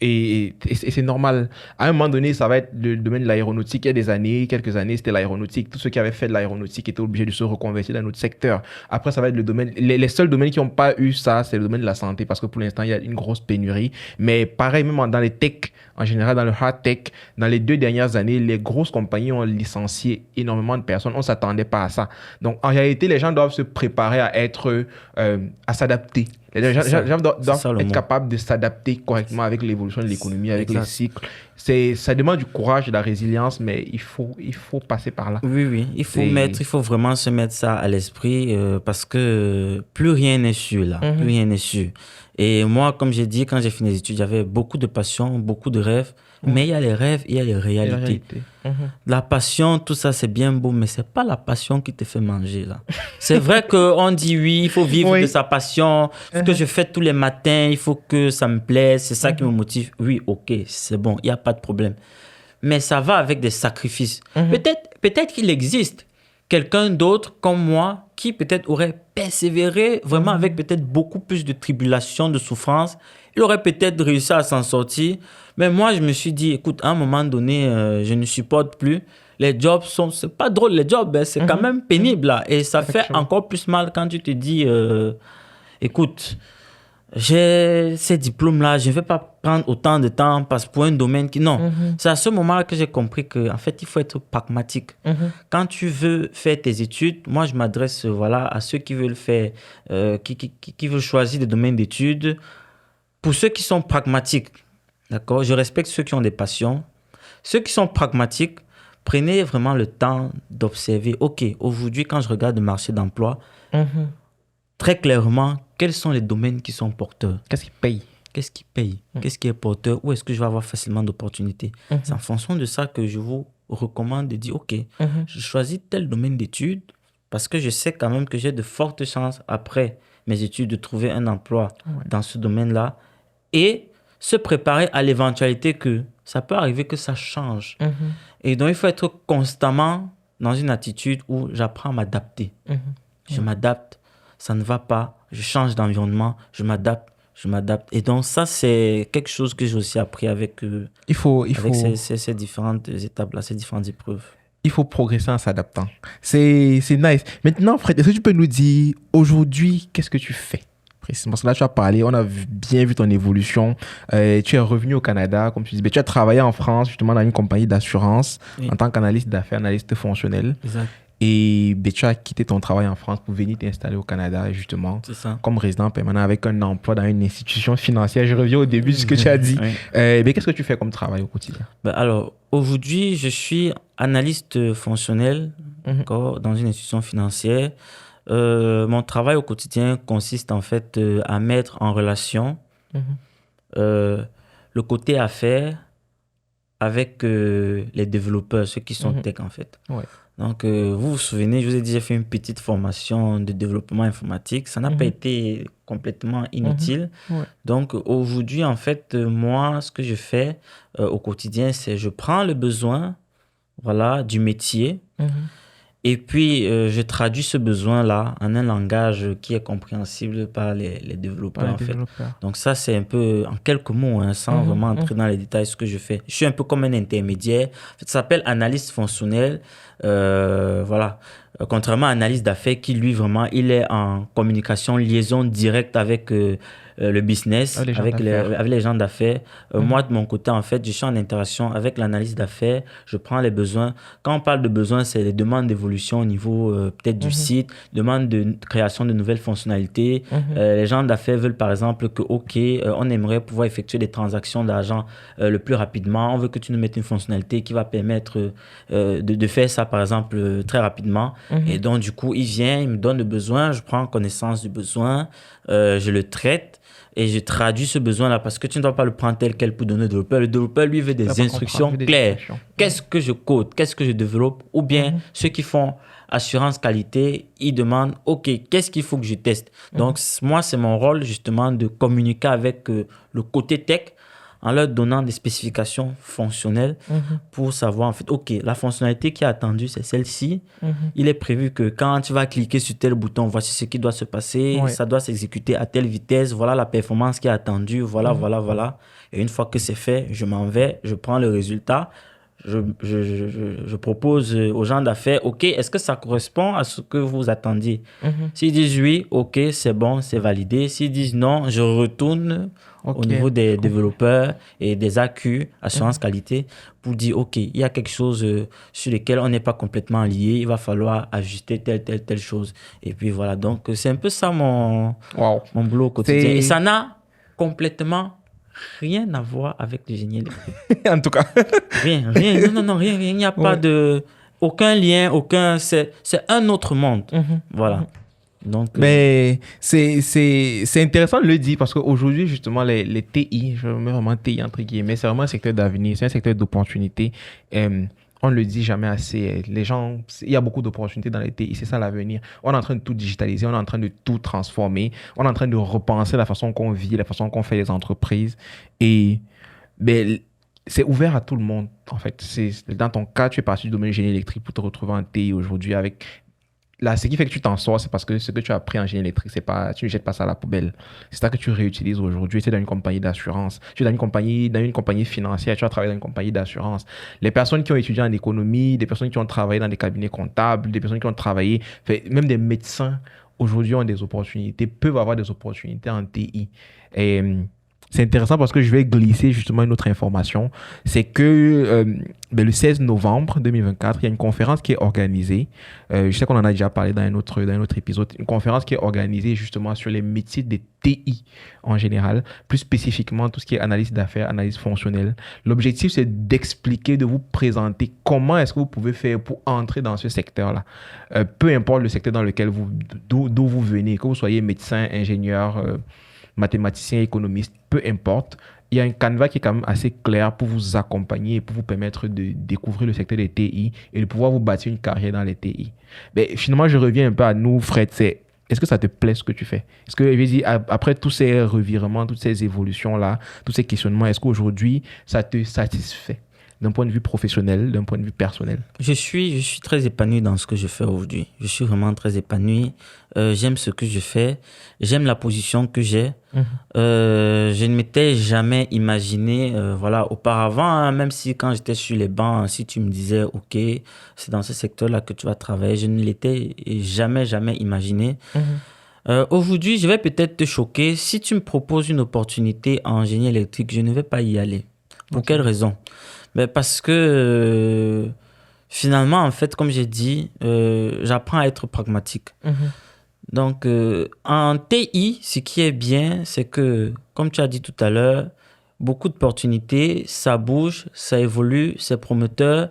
et c'est normal. À un moment donné, ça va être le domaine de l'aéronautique. Il y a quelques années, c'était l'aéronautique. Tous ceux qui avaient fait de l'aéronautique étaient obligés de se reconvertir dans notre secteur. Après, ça va être le domaine... Les seuls domaines qui n'ont pas eu ça, c'est le domaine de la santé parce que pour l'instant, il y a une grosse pénurie. Mais pareil, même dans les tech, en général, dans le hard tech, dans les 2 dernières années, les grosses compagnies ont licencié énormément de personnes. On ne s'attendait pas à ça. Donc, en réalité, les gens doivent se préparer à s'adapter. Les gens doivent être capables de s'adapter correctement avec l'évolution de l'économie, avec les cycles. Ça demande du courage, de la résilience, mais il faut passer par là. Oui. Il faut vraiment se mettre ça à l'esprit parce que plus rien n'est sûr là. Plus rien n'est sûr. Et moi, comme j'ai dit, quand j'ai fini les études, j'avais beaucoup de passion, beaucoup de rêves. Mais il y a les rêves, il y a les réalités. La passion, tout ça, c'est bien beau, mais c'est pas la passion qui te fait manger, là. C'est vrai qu'on dit oui, il faut vivre de sa passion. Ce que je fais tous les matins, il faut que ça me plaise, c'est ça qui me motive. Oui, ok, c'est bon, il n'y a pas de problème. Mais ça va avec des sacrifices. Peut-être qu'il existe quelqu'un d'autre comme moi qui peut-être aurait persévéré vraiment avec peut-être beaucoup plus de tribulations, de souffrances. Il aurait peut-être réussi à s'en sortir. Mais moi, je me suis dit, écoute, à un moment donné, je ne supporte plus. Les jobs c'est pas drôle, les jobs, hein, c'est quand même pénible là. Et ça fait encore plus mal quand tu te dis, écoute, j'ai ces diplômes-là, je ne vais pas prendre autant de temps parce pour un domaine qui... Non, c'est à ce moment-là que j'ai compris qu'en fait, il faut être pragmatique. Quand tu veux faire tes études, moi, je m'adresse voilà, à ceux qui veulent faire, qui veulent choisir des domaines d'études. Pour ceux qui sont pragmatiques, d'accord, je respecte ceux qui ont des passions. Ceux qui sont pragmatiques, prenez vraiment le temps d'observer. OK, aujourd'hui, quand je regarde le marché d'emploi, très clairement, quels sont les domaines qui sont porteurs? Qu'est-ce qui paye? Qu'est-ce qui paye? Qu'est-ce qui est porteur? Où est-ce que je vais avoir facilement d'opportunités? C'est en fonction de ça que je vous recommande de dire, OK, je choisis tel domaine d'études parce que je sais quand même que j'ai de fortes chances après mes études de trouver un emploi dans ce domaine-là et se préparer à l'éventualité que ça peut arriver que ça change. Et donc, il faut être constamment dans une attitude où j'apprends à m'adapter. Je m'adapte. Ça ne va pas, je change d'environnement, je m'adapte. Et donc, ça, c'est quelque chose que j'ai aussi appris avec ces différentes étapes-là, ces différentes épreuves. Il faut progresser en s'adaptant. C'est nice. Maintenant, Fred, est-ce que tu peux nous dire, aujourd'hui, qu'est-ce que tu fais? Précisément, parce que là, tu as parlé, on a bien vu ton évolution. Tu es revenu au Canada, comme tu dis. Mais tu as travaillé en France, justement, dans une compagnie d'assurance, en tant qu'analyste d'affaires, analyste fonctionnel. Exact. Et tu as quitté ton travail en France pour venir t'installer au Canada, justement, comme résident permanent avec un emploi dans une institution financière. Je reviens au début de ce que tu as dit. Mais qu'est-ce que tu fais comme travail au quotidien? Alors, aujourd'hui, je suis analyste fonctionnel dans une institution financière. Mon travail au quotidien consiste en fait à mettre en relation le côté affaires avec les développeurs, ceux qui sont tech en fait. Donc, vous vous souvenez, je vous ai dit, j'ai fait une petite formation de développement informatique. Ça n'a pas été complètement inutile. Donc, aujourd'hui, en fait, moi, ce que je fais au quotidien, c'est je prends le besoin voilà, du métier et puis je traduis ce besoin-là en un langage qui est compréhensible par les développeurs, en fait. Donc, ça, c'est un peu, en quelques mots, hein, sans vraiment entrer dans les détails, ce que je fais. Je suis un peu comme un intermédiaire. En fait, ça s'appelle analyste fonctionnel. Voilà. Contrairement à analyste d'affaires qui, lui, vraiment, il est en communication, liaison directe avec le business, avec les gens d'affaires. Moi, de mon côté, en fait, je suis en interaction avec l'analyse d'affaires. Je prends les besoins. Quand on parle de besoins, c'est les demandes d'évolution au niveau peut-être du site, demande de création de nouvelles fonctionnalités. Les gens d'affaires veulent, par exemple, que, OK, on aimerait pouvoir effectuer des transactions d'argent le plus rapidement. On veut que tu nous mettes une fonctionnalité qui va permettre de faire ça, par exemple, très rapidement. Et donc, du coup, il vient, il me donne le besoin, je prends connaissance du besoin, je le traite et je traduis ce besoin-là parce que tu ne dois pas le prendre tel quel pour donner au développeur. Le développeur, lui, veut des instructions claires. Qu'est-ce que je code? Qu'est-ce que je développe? Ou bien, ceux qui font assurance qualité, ils demandent, OK, qu'est-ce qu'il faut que je teste? Donc, moi, c'est mon rôle, justement, de communiquer avec le côté tech en leur donnant des spécifications fonctionnelles pour savoir, en fait, OK, la fonctionnalité qui est attendue, c'est celle-ci. Il est prévu que quand tu vas cliquer sur tel bouton, voici ce qui doit se passer. Ça doit s'exécuter à telle vitesse. Voilà la performance qui est attendue. Voilà. Et une fois que c'est fait, je m'en vais, je prends le résultat. Je propose aux gens d'affaires, OK, est-ce que ça correspond à ce que vous attendiez? S'ils disent oui, OK, c'est bon, c'est validé. S'ils disent non, je retourne au niveau des développeurs et des AQ, assurance qualité, pour dire, OK, il y a quelque chose sur lequel on n'est pas complètement lié, il va falloir ajuster telle chose. Et puis voilà, donc c'est un peu ça mon boulot au quotidien. Et ça n'a complètement rien à voir avec le génie électrique. En tout cas. Rien. Non, rien. Il n'y a pas aucun lien, c'est un autre monde. Voilà. Donc, mais c'est intéressant de le dire parce qu'aujourd'hui, justement, les TI, je mets vraiment TI entre guillemets, c'est vraiment un secteur d'avenir, c'est un secteur d'opportunité. On ne le dit jamais assez. Les gens, il y a beaucoup d'opportunités dans les TI, c'est ça l'avenir. On est en train de tout digitaliser, on est en train de tout transformer, on est en train de repenser la façon qu'on vit, la façon qu'on fait les entreprises. Et c'est ouvert à tout le monde, en fait. Dans ton cas, tu es parti du domaine génie électrique pour te retrouver en TI aujourd'hui avec là, ce qui fait que tu t'en sors, c'est parce que ce que tu as appris en génie électrique, c'est pas, tu ne jettes pas ça à la poubelle. C'est ça que tu réutilises aujourd'hui. Tu es dans une compagnie d'assurance. Tu es dans une compagnie financière. Tu as travaillé dans une compagnie d'assurance. Les personnes qui ont étudié en économie, des personnes qui ont travaillé dans des cabinets comptables, des personnes qui ont travaillé, même des médecins, aujourd'hui ont des opportunités, peuvent avoir des opportunités en TI. Et c'est intéressant parce que je vais glisser justement une autre information. C'est que le 16 novembre 2024, il y a une conférence qui est organisée. Je sais qu'on en a déjà parlé dans un autre épisode. Une conférence qui est organisée justement sur les métiers des TI en général, plus spécifiquement tout ce qui est analyse d'affaires, analyse fonctionnelle. L'objectif, c'est d'expliquer, de vous présenter comment est-ce que vous pouvez faire pour entrer dans ce secteur-là. Peu importe le secteur dans lequel d'où vous venez, que vous soyez médecin, ingénieur, mathématicien, économiste, peu importe, il y a un canevas qui est quand même assez clair pour vous accompagner et pour vous permettre de découvrir le secteur des TI et de pouvoir vous bâtir une carrière dans les TI. Mais finalement, je reviens un peu à nous, Fred, est-ce que ça te plaît ce que tu fais? Est-ce que, je veux dire, après tous ces revirements, toutes ces évolutions-là, tous ces questionnements, est-ce qu'aujourd'hui, ça te satisfait d'un point de vue professionnel, d'un point de vue personnel? Je suis très épanoui dans ce que je fais aujourd'hui. Je suis vraiment très épanoui. J'aime ce que je fais. J'aime la position que j'ai. Je ne m'étais jamais imaginé, voilà, auparavant, hein, même si quand j'étais sur les bancs, si tu me disais, OK, c'est dans ce secteur-là que tu vas travailler, je ne l'étais jamais imaginé. Aujourd'hui, je vais peut-être te choquer. Si tu me proposes une opportunité en génie électrique, je ne vais pas y aller. Pour quelle raison? Ben parce que finalement, en fait, comme j'ai dit, j'apprends à être pragmatique. Donc, en TI, ce qui est bien, c'est que, comme tu as dit tout à l'heure, beaucoup d'opportunités, ça bouge, ça évolue, c'est prometteur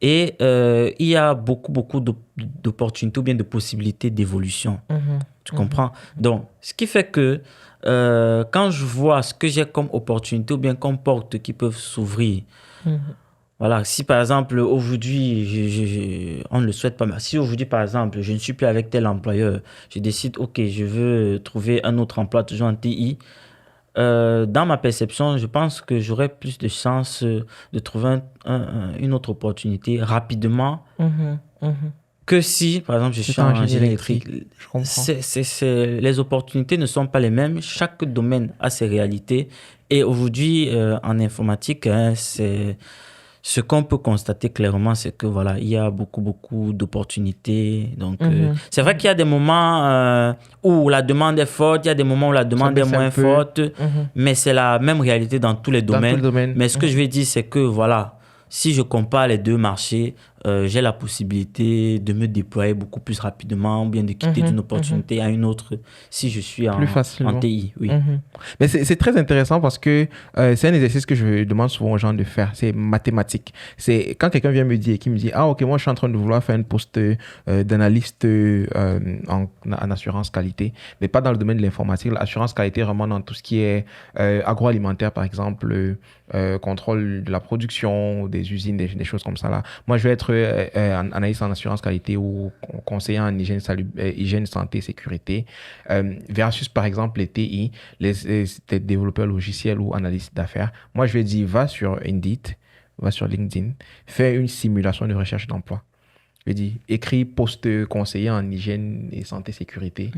et il y a beaucoup d'opportunités ou bien de possibilités d'évolution. Tu comprends? Donc, ce qui fait que quand je vois ce que j'ai comme opportunité ou bien comme portes qui peuvent s'ouvrir, voilà, si par exemple aujourd'hui, on ne le souhaite pas, mais si aujourd'hui par exemple je ne suis plus avec tel employeur, je décide, ok, je veux trouver un autre emploi toujours en TI, dans ma perception, je pense que j'aurais plus de chances de trouver une autre opportunité rapidement que si, par exemple, je suis en génie électrique. Je comprends. Les opportunités ne sont pas les mêmes. Chaque domaine a ses réalités. Et aujourd'hui, en informatique, hein, ce qu'on peut constater clairement, c'est que voilà, il y a beaucoup d'opportunités. Donc, c'est vrai qu'il y a des moments où la demande est forte, il y a des moments où la demande est moins forte, mais c'est la même réalité dans tous les domaines. Mais ce que je vais dire, c'est que voilà, si je compare les deux marchés, j'ai la possibilité de me déployer beaucoup plus rapidement ou bien de quitter d'une opportunité à une autre si je suis en TI. Oui. Mais c'est très intéressant parce que c'est un exercice que je demande souvent aux gens de faire. C'est mathématique. C'est quand quelqu'un vient me dire, qui me dit, ah ok, moi je suis en train de vouloir faire un poste d'analyste en assurance qualité, mais pas dans le domaine de l'informatique. L'assurance qualité vraiment dans tout ce qui est agroalimentaire, par exemple, contrôle de la production, des usines, des choses comme ça là. Moi, je vais être analyste en assurance qualité ou conseiller en hygiène, santé, sécurité, versus par exemple les TI, les développeurs logiciels ou analystes d'affaires. Moi, je vais dire, va sur Indeed, va sur LinkedIn, fais une simulation de recherche d'emploi. Je vais dire, écris poste conseiller en hygiène et santé, sécurité.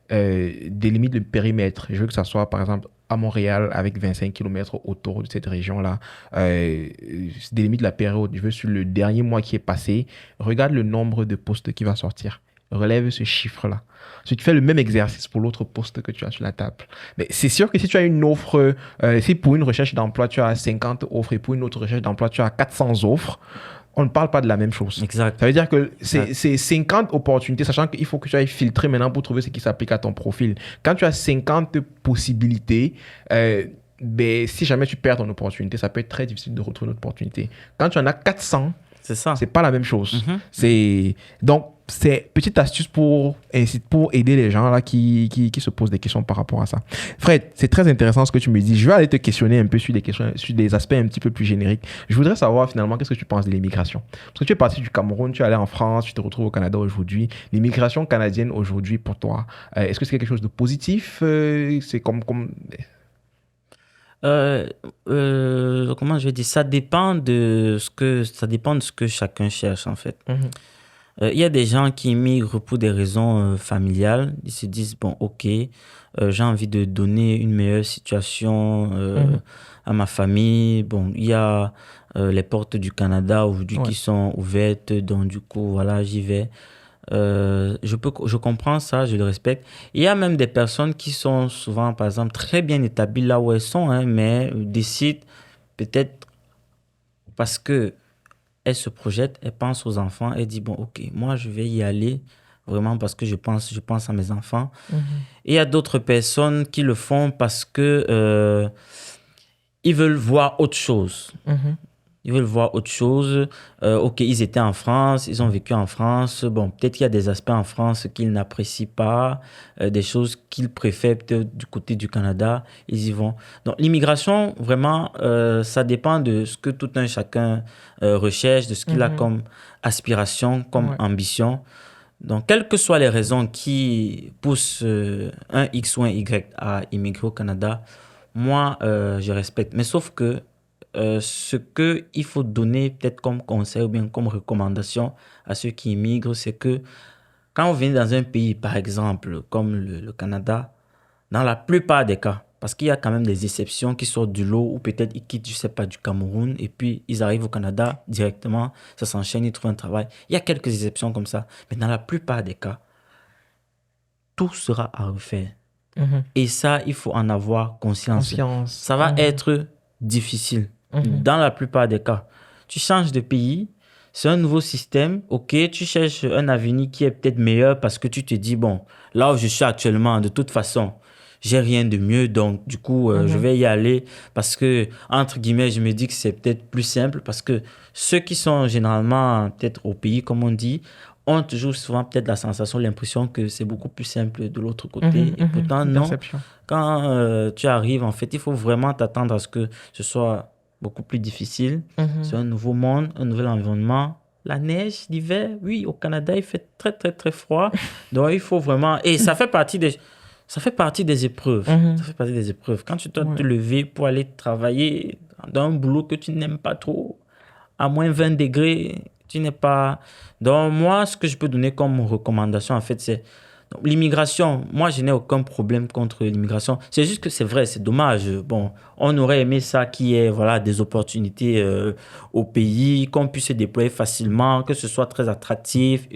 Délimite le périmètre. Je veux que ça soit, par exemple, à Montréal, avec 25 km autour de cette région-là. Délimite la période. Je veux sur le dernier mois qui est passé. Regarde le nombre de postes qui va sortir. Relève ce chiffre-là. Si tu fais le même exercice pour l'autre poste que tu as sur la table. Mais c'est sûr que si tu as une offre, si pour une recherche d'emploi, tu as 50 offres et pour une autre recherche d'emploi, tu as 400 offres, on ne parle pas de la même chose. Exact. Ça veut dire que c'est 50 opportunités, sachant qu'il faut que tu ailles filtrer maintenant pour trouver ce qui s'applique à ton profil. Quand tu as 50 possibilités, si jamais tu perds ton opportunité, ça peut être très difficile de retrouver une opportunité. Quand tu en as 400, c'est pas la même chose. Donc, c'est petite astuce pour aider les gens là qui se posent des questions par rapport à ça. Fred, c'est très intéressant ce que tu me dis. Je vais aller te questionner un peu sur des aspects un petit peu plus génériques. Je voudrais savoir finalement qu'est-ce que tu penses de l'immigration. Parce que tu es parti du Cameroun, tu es allé en France, tu te retrouves au Canada aujourd'hui. L'immigration canadienne aujourd'hui pour toi, est-ce que c'est quelque chose de positif? C'est comme... comment je vais dire, ça dépend de ce que chacun cherche en fait. Il y a des gens qui immigrent pour des raisons familiales. Ils se disent, bon, ok, j'ai envie de donner une meilleure situation Mhm. à ma famille. Bon, il y a les portes du Canada aujourd'hui Ouais. qui sont ouvertes, donc du coup, voilà, j'y vais. Je comprends ça, je le respecte. Il y a même des personnes qui sont souvent, par exemple, très bien établies là où elles sont, hein, mais décident peut-être parce que elles se projettent, elles pensent aux enfants, elles disent, bon, ok, moi, je vais y aller vraiment parce que je pense à mes enfants. Mhm. Et il y a d'autres personnes qui le font parce que ils veulent voir autre chose. Mhm. Ils veulent voir autre chose. Ok, ils étaient en France, ils ont vécu en France. Bon, peut-être qu'il y a des aspects en France qu'ils n'apprécient pas, des choses qu'ils préfèrent peut-être du côté du Canada, ils y vont. Donc, l'immigration, vraiment, ça dépend de ce que tout un chacun recherche, de ce qu'il a Mhm. comme aspiration, comme Ouais. ambition. Donc, quelles que soient les raisons qui poussent un X ou un Y à immigrer au Canada, moi, je respecte. Mais sauf que ce qu'il faut donner peut-être comme conseil ou bien comme recommandation à ceux qui immigrent, c'est que quand vous venez dans un pays, par exemple, comme le Canada, dans la plupart des cas, parce qu'il y a quand même des exceptions qui sortent du lot, ou peut-être ils quittent, je sais pas, du Cameroun, et puis ils arrivent au Canada directement, ça s'enchaîne, ils trouvent un travail. Il y a quelques exceptions comme ça, mais dans la plupart des cas, tout sera à refaire. Mhm. Et ça, il faut en avoir conscience. Conscience. Ça va Mhm. être difficile Mhm. dans la plupart des cas. Tu changes de pays, c'est un nouveau système, ok, tu cherches un avenir qui est peut-être meilleur parce que tu te dis, bon, là où je suis actuellement, de toute façon, j'ai rien de mieux, donc du coup, je Mhm. vais y aller parce que, entre guillemets, je me dis que c'est peut-être plus simple parce que ceux qui sont généralement peut-être au pays, comme on dit, ont toujours souvent peut-être la sensation, l'impression que c'est beaucoup plus simple de l'autre Mhm. côté. Et Mhm. pourtant, Une non. perception. Quand tu arrives, en fait, il faut vraiment t'attendre à ce que ce soit beaucoup plus difficile. C'est Mhm. un nouveau monde, un nouvel environnement. La neige, l'hiver, oui, au Canada, il fait très, très, très froid. Donc, il faut vraiment... Et ça fait partie des épreuves. Ça Mhm. fait partie des épreuves. Quand tu dois te Ouais. lever pour aller travailler dans un boulot que tu n'aimes pas trop, à moins 20 degrés, tu n'es pas... Donc, moi, ce que je peux donner comme recommandation, en fait, c'est donc, l'immigration. Moi, je n'ai aucun problème contre l'immigration. C'est juste que c'est vrai, c'est dommage. Bon, on aurait aimé ça qui est voilà, des opportunités au pays, qu'on puisse se déployer facilement, que ce soit très attractif.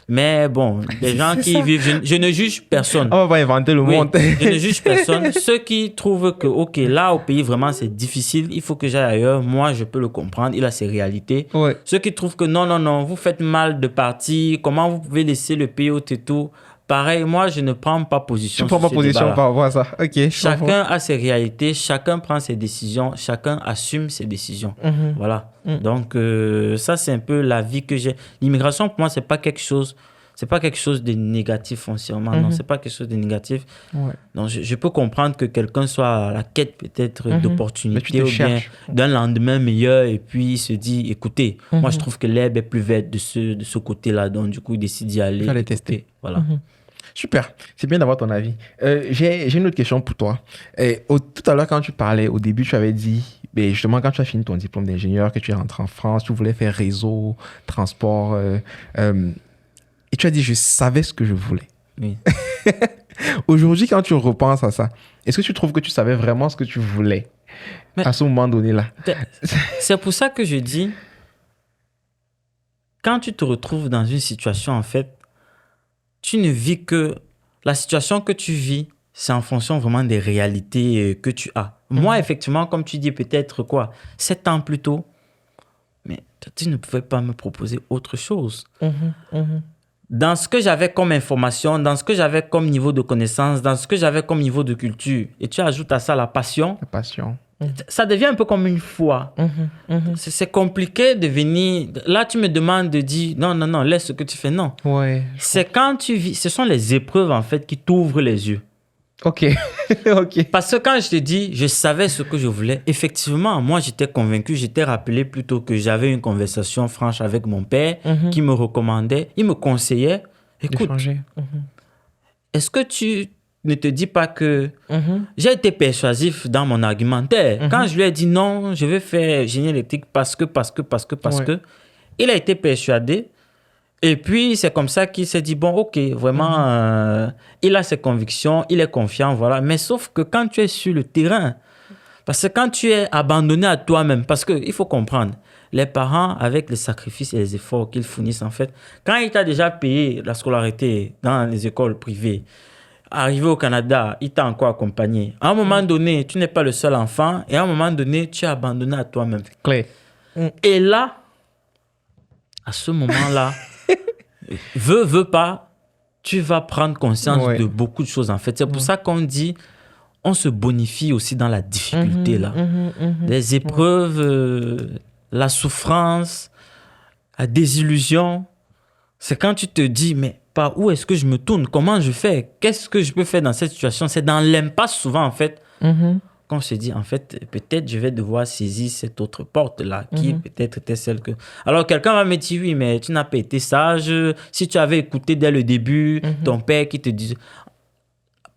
Mais bon, les gens C'est qui ça. vivent, je ne juge personne. On va pas inventer le Oui, monde. je ne juge personne. Ceux qui trouvent que, OK, là, au pays, vraiment, c'est difficile, il faut que j'aille ailleurs, moi, je peux le comprendre, il a ses réalités. Ouais. Ceux qui trouvent que non, non, non, vous faites mal de partir, comment vous pouvez laisser le pays au této? Pareil, moi, je ne prends pas Tu position prends sur ma ce position débat-là. par rapport à ça. Ok, je comprends. Chacun a ses réalités, chacun prend ses décisions, chacun assume ses décisions. Mhm. Voilà. Mhm. Donc, ça, c'est un peu la vie que j'ai. L'immigration, pour moi, c'est pas quelque chose de négatif foncièrement. Non, Mhm. c'est pas quelque chose de négatif. Ouais. Donc, je peux comprendre que quelqu'un soit à la quête peut-être Mhm. Mais tu d'opportunités te ou bien cherches. d'un lendemain meilleur et puis il se dit, écoutez, moi, je Mhm. trouve que l'herbe est plus verte de ce côté-là. Donc, du coup, il décide d'y Il aller. fallait tester. Écoutez, voilà. Mhm. Super, c'est bien d'avoir ton avis. J'ai une autre question pour toi. Tout à l'heure, quand tu parlais, au début, tu avais dit, ben, justement, quand tu as fini ton diplôme d'ingénieur, que tu es rentré en France, tu voulais faire réseau, transport, et tu as dit, je savais ce que je voulais. Oui. Aujourd'hui, quand tu repenses à ça, est-ce que tu trouves que tu savais vraiment ce que tu voulais Mais à ce moment donné-là? c'est pour ça que je dis, quand tu te retrouves dans une situation, en fait, tu ne vis que la situation que tu vis, c'est en fonction vraiment des réalités que tu as. Moi, Mhm. effectivement, comme tu dis, peut-être quoi, 7 ans plus tôt, mais tu ne pouvais pas me proposer autre chose. Mhm. Mhm. Dans ce que j'avais comme information, dans ce que j'avais comme niveau de connaissance, dans ce que j'avais comme niveau de culture, et tu ajoutes à ça la passion, La passion. ça devient un peu comme une foi. Mhm. Mhm. C'est compliqué de venir. Là, tu me demandes de dire non, non, non, laisse ce que tu fais. Non. Ouais. C'est quand tu vis. Ce sont les épreuves, en fait, qui t'ouvrent les yeux. Ok. Ok. Parce que quand je te dis, je savais ce que je voulais, effectivement, moi, j'étais convaincu, j'étais rappelé plutôt que j'avais une conversation franche avec mon père Mhm. qui me recommandait, il me conseillait. De Écoute, changer. Mhm. est-ce que tu ne te dis pas que Mhm. j'ai été persuasif dans mon argumentaire? Mhm. Quand je lui ai dit non, je vais faire génie électrique parce que, Ouais. il a été persuadé. Et puis, c'est comme ça qu'il s'est dit, bon, OK, vraiment, il a ses convictions, il est confiant, voilà. Mais sauf que quand tu es sur le terrain, parce que quand tu es abandonné à toi-même, parce qu'il faut comprendre, les parents, avec les sacrifices et les efforts qu'ils fournissent, en fait, quand il t'a déjà payé la scolarité dans les écoles privées, arrivé au Canada, il t'a encore accompagné. À un moment donné, tu n'es pas le seul enfant, et à un moment donné, tu es abandonné à toi-même. Clair. Et là, à ce moment-là, veux pas, tu vas prendre conscience de beaucoup de choses, en fait. C'est pour ça qu'on dit, on se bonifie aussi dans la difficulté, là. Les épreuves, la souffrance, la désillusion, c'est quand tu te dis, mais par où est-ce que je me tourne? Comment je fais? Qu'est-ce que je peux faire dans cette situation? C'est dans l'impasse, souvent, en fait, qu'on se dit, en fait, peut-être je vais devoir saisir cette autre porte-là, qui peut-être était celle que... Alors, quelqu'un va me dire, oui, mais tu n'as pas été sage. Si tu avais écouté dès le début, ton père qui te disait...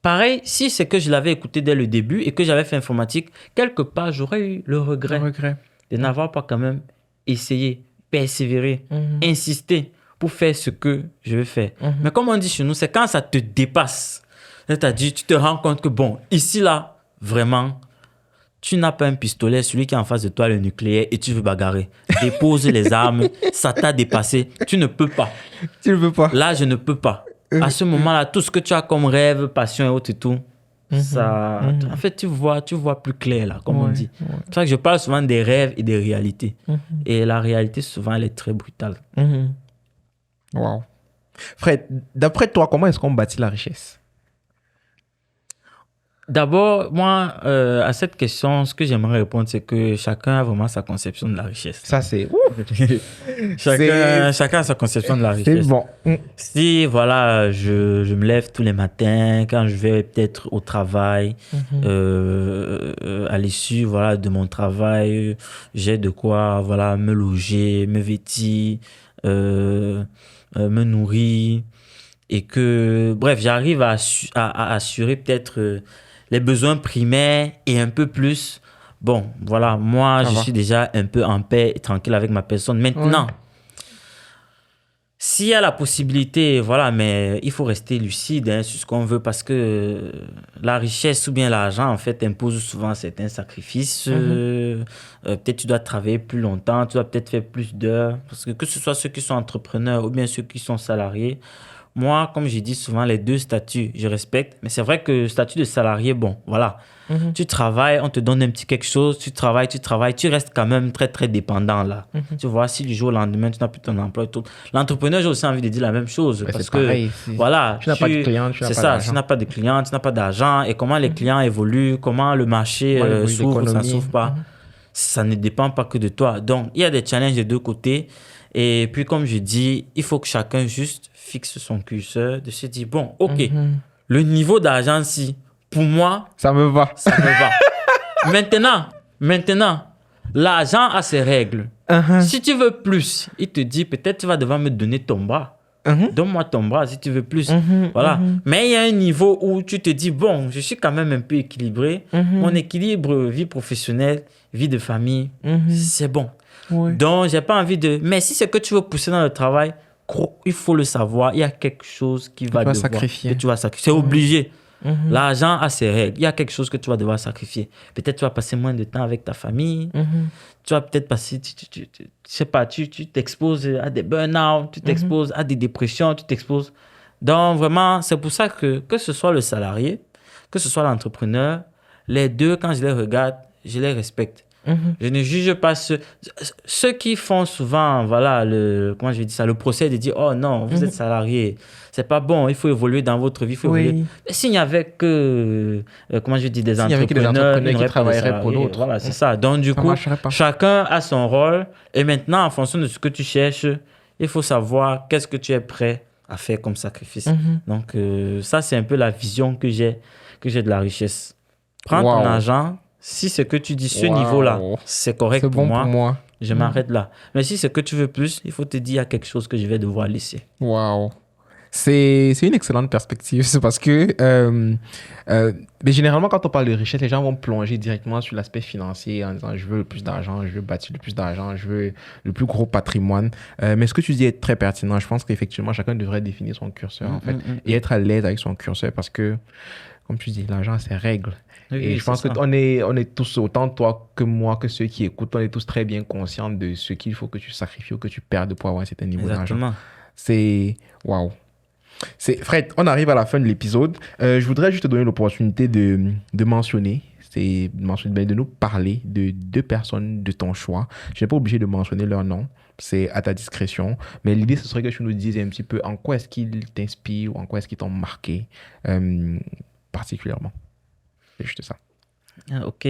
Pareil, si c'est que je l'avais écouté dès le début et que j'avais fait informatique, quelque part, j'aurais eu le regret de n'avoir pas quand même essayé, persévéré, insister pour faire ce que je veux faire. Mais comme on dit chez nous, c'est quand ça te dépasse. C'est-à-dire, tu te rends compte que, bon, ici, là, vraiment, tu n'as pas un pistolet, celui qui est en face de toi, le nucléaire, et tu veux bagarrer. Dépose les armes, ça t'a dépassé. Tu ne peux pas. Tu ne peux pas. Là, je ne peux pas. À ce moment-là, tout ce que tu as comme rêve, passion et autres et tout, ça, en fait, tu vois plus clair, là, comme on dit. C'est pour ça que je parle souvent des rêves et des réalités. Et la réalité, souvent, elle est très brutale. Wow. Fred, d'après toi, comment est-ce qu'on bâtit la richesse? D'abord, moi, à cette question, ce que j'aimerais répondre, c'est que chacun a vraiment sa conception de la richesse. Ça, c'est... Chacun a sa conception de la richesse. C'est bon. Si, voilà, je me lève tous les matins, quand je vais peut-être au travail, à l'issue, voilà, de mon travail, j'ai de quoi, voilà, me loger, me vêtir, me nourrir, et que, bref, j'arrive à assurer peut-être les besoins primaires et un peu plus. Bon, voilà, moi, je suis déjà un peu en paix et tranquille avec ma personne. Maintenant, s'il y a la possibilité, voilà, mais il faut rester lucide sur ce qu'on veut parce que la richesse ou bien l'argent, en fait, impose souvent certains sacrifices. Peut-être tu dois travailler plus longtemps, tu dois peut-être faire plus d'heures. Parce que ce soit ceux qui sont entrepreneurs ou bien ceux qui sont salariés, moi, comme j'ai dit souvent, les deux statuts, je respecte. Mais c'est vrai que le statut de salarié, bon, voilà. Tu travailles, on te donne un petit quelque chose, tu travailles, tu restes quand même très, très dépendant, là. Tu vois, si du jour au lendemain, tu n'as plus ton emploi et tout. L'entrepreneur, j'ai aussi envie de dire la même chose. Mais parce c'est que, pareil, voilà. Tu n'as pas de clients, tu n'as pas d'argent. Tu n'as pas de clients, tu n'as pas d'argent. Et comment les clients évoluent, comment le marché s'ouvre ou ça ne s'ouvre pas. Ça ne dépend pas que de toi. Donc, il y a des challenges des deux côtés. Et puis, comme je dis, il faut que chacun juste fixe son curseur, de se dire, bon, OK, le niveau d'argent, si, pour moi, ça me va. Ça me va. Maintenant, l'argent a ses règles. Si tu veux plus, il te dit, peut-être tu vas devoir me donner ton bras. Donne-moi ton bras si tu veux plus. Voilà. Mais il y a un niveau où tu te dis, bon, je suis quand même un peu équilibré. Mon équilibre, vie professionnelle, vie de famille, c'est bon. Donc, j'ai pas envie de... Mais si c'est que tu veux pousser dans le travail, il faut le savoir. Il y a quelque chose qui va devoir... sacrifier. Que tu vas sacrifier. C'est obligé. L'argent a ses règles. Il y a quelque chose que tu vas devoir sacrifier. Peut-être tu vas passer moins de temps avec ta famille. Tu vas peut-être passer... Je sais pas, tu t'exposes à des burn-out, tu t'exposes à des dépressions, tu t'exposes... Donc, vraiment, c'est pour ça que ce soit le salarié, que ce soit l'entrepreneur, les deux, quand je les regarde, je les respecte. Je ne juge pas ceux qui font souvent, voilà, comment je vais dire ça, le procès de dire, oh non, vous êtes salarié, c'est pas bon, il faut évoluer dans votre vie, il faut évoluer. Mais s'il n'y avait que, comment je dis, des entrepreneurs qui travailleraient pour d'autres. Voilà, c'est ça. Donc, du coup, chacun a son rôle. Et maintenant, en fonction de ce que tu cherches, il faut savoir qu'est-ce que tu es prêt à faire comme sacrifice. Donc, ça, c'est un peu la vision que j'ai de la richesse. Prends ton argent. Si c'est que tu dis ce niveau-là, c'est correct pour moi, je m'arrête là. Mais si c'est que tu veux plus, il faut te dire, il y a quelque chose que je vais devoir laisser. Waouh. C'est une excellente perspective. C'est parce que, mais généralement, quand on parle de richesse, les gens vont plonger directement sur l'aspect financier en disant je veux le plus d'argent, je veux bâtir le plus d'argent, je veux le plus gros patrimoine. Mais ce que tu dis est très pertinent. Je pense qu'effectivement, chacun devrait définir son curseur, en fait, et être à l'aise avec son curseur parce que, comme tu dis, l'argent a ses règles. Oui, Et oui, je c'est pense que ça. on est tous, autant toi que moi, que ceux qui écoutent, on est tous très bien conscients de ce qu'il faut que tu sacrifies ou que tu perdes pour avoir un certain niveau d'argent. Exactement. C'est waouh. Fred, on arrive à la fin de l'épisode. Je voudrais juste te donner l'opportunité de mentionner, de nous parler de deux personnes de ton choix. Je n'ai pas obligé de mentionner leur nom, c'est à ta discrétion. Mais l'idée, ce serait que tu nous dises un petit peu en quoi est-ce qu'ils t'inspirent ou en quoi est-ce qu'ils t'ont marqué euh, particulièrement. C'est juste ça. Ah, ok.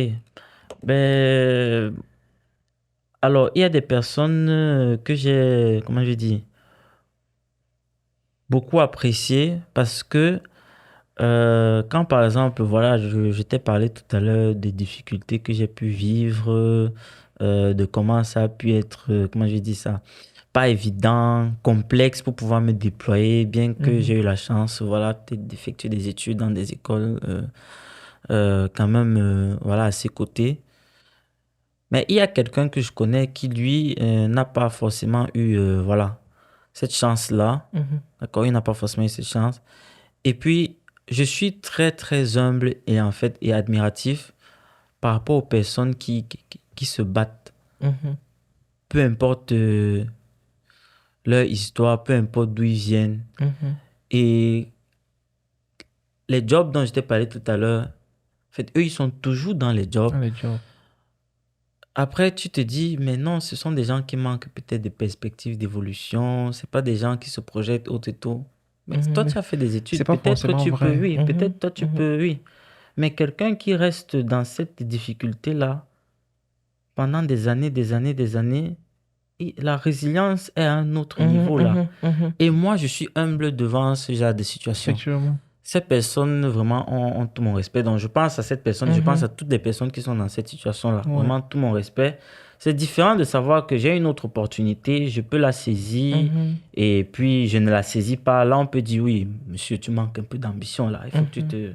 Ben, alors, il y a des personnes que j'ai, comment je dis, beaucoup appréciées parce que quand par exemple, voilà, je t'ai parlé tout à l'heure des difficultés que j'ai pu vivre, de comment ça a pu être, comment je dis ça, pas évident, complexe pour pouvoir me déployer, bien que Mhm. j'ai eu la chance, voilà, peut-être d'effectuer des études dans des écoles quand même, voilà, à ses côtés. Mais il y a quelqu'un que je connais qui, lui, n'a pas forcément eu, voilà, cette chance-là. Mhm. D'accord, il n'a pas forcément eu cette chance. Et puis, je suis très, très humble et en fait, et admiratif par rapport aux personnes qui se battent. Mhm. Peu importe leur histoire, peu importe d'où ils viennent. Mhm. Et les jobs dont je t'ai parlé tout à l'heure, en fait, eux, ils sont toujours dans les jobs. Ah, le job. Après, tu te dis, mais non, ce sont des gens qui manquent peut-être de perspectives d'évolution. C'est pas des gens qui se projettent haut et tout. Mais Mhm. toi, Mais tu as fait des c'est études. pas Peut-être forcément tu peux, vrai. oui. Mhm. Peut-être toi, tu Mhm. peux, oui. Mais quelqu'un qui reste dans cette difficulté-là pendant des années, des années, des années, la résilience est à un autre Mhm. niveau là. Mhm. Mhm. Et moi, je suis humble devant ce genre de situation. Effectivement. Ces personnes, vraiment, ont tout mon respect. Donc, je pense à cette personne, je pense Mhm. à toutes les personnes qui sont dans cette situation-là. Ouais. Vraiment, tout mon respect. C'est différent de savoir que j'ai une autre opportunité, je peux la saisir, Mhm. et puis je ne la saisis pas. Là, on peut dire, oui, monsieur, tu manques un peu d'ambition là. Il faut que tu Mhm. te...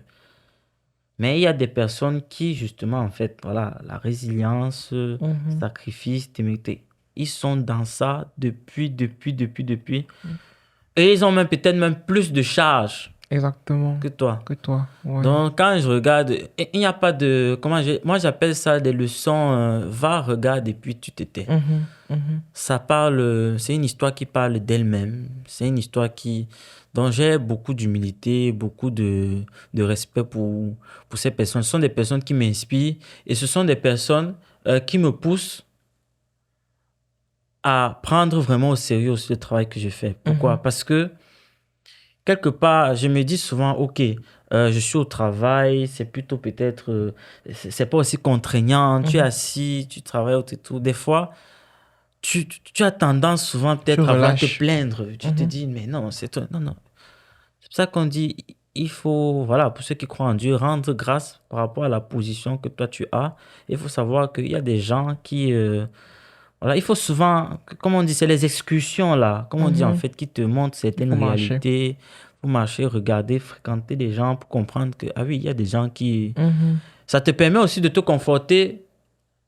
Mais il y a des personnes qui, justement, en fait, voilà, la résilience, Mhm. sacrifice, témérité, ils sont dans ça depuis. Et ils ont même peut-être même plus de charges Exactement. que toi. Que toi. Ouais. Donc, quand je regarde, il n'y a pas de... moi, j'appelle ça des leçons. Va, regarde, et puis tu t'étais. Mhm. Mhm. Ça parle... c'est une histoire qui parle d'elle-même. C'est une histoire dont j'ai beaucoup d'humilité, beaucoup de respect pour ces personnes. Ce sont des personnes qui m'inspirent et ce sont des personnes qui me poussent à prendre vraiment au sérieux aussi le travail que je fais. Mhm. Pourquoi? Parce que quelque part, je me dis souvent, OK, je suis au travail, c'est plutôt peut-être, c'est pas aussi contraignant, tu es Mhm. assis, tu travailles et tout. Des fois, tu as tendance souvent Tu peut-être à vouloir te relâches. plaindre. Tu te Mhm. dis, mais non, c'est toi. Non, non. C'est pour ça qu'on dit, il faut, voilà, pour ceux qui croient en Dieu, rendre grâce par rapport à la position que toi tu as. Il faut savoir qu'il y a des gens qui, voilà, il faut souvent, comme on dit, c'est les excursions là, comme on dit en Mhm. fait, qui te montrent Il faut certaines marcher. réalités. Faut marcher, regarder, fréquenter des gens pour comprendre que, ah oui, il y a des gens qui... Mhm. Ça te permet aussi de te conforter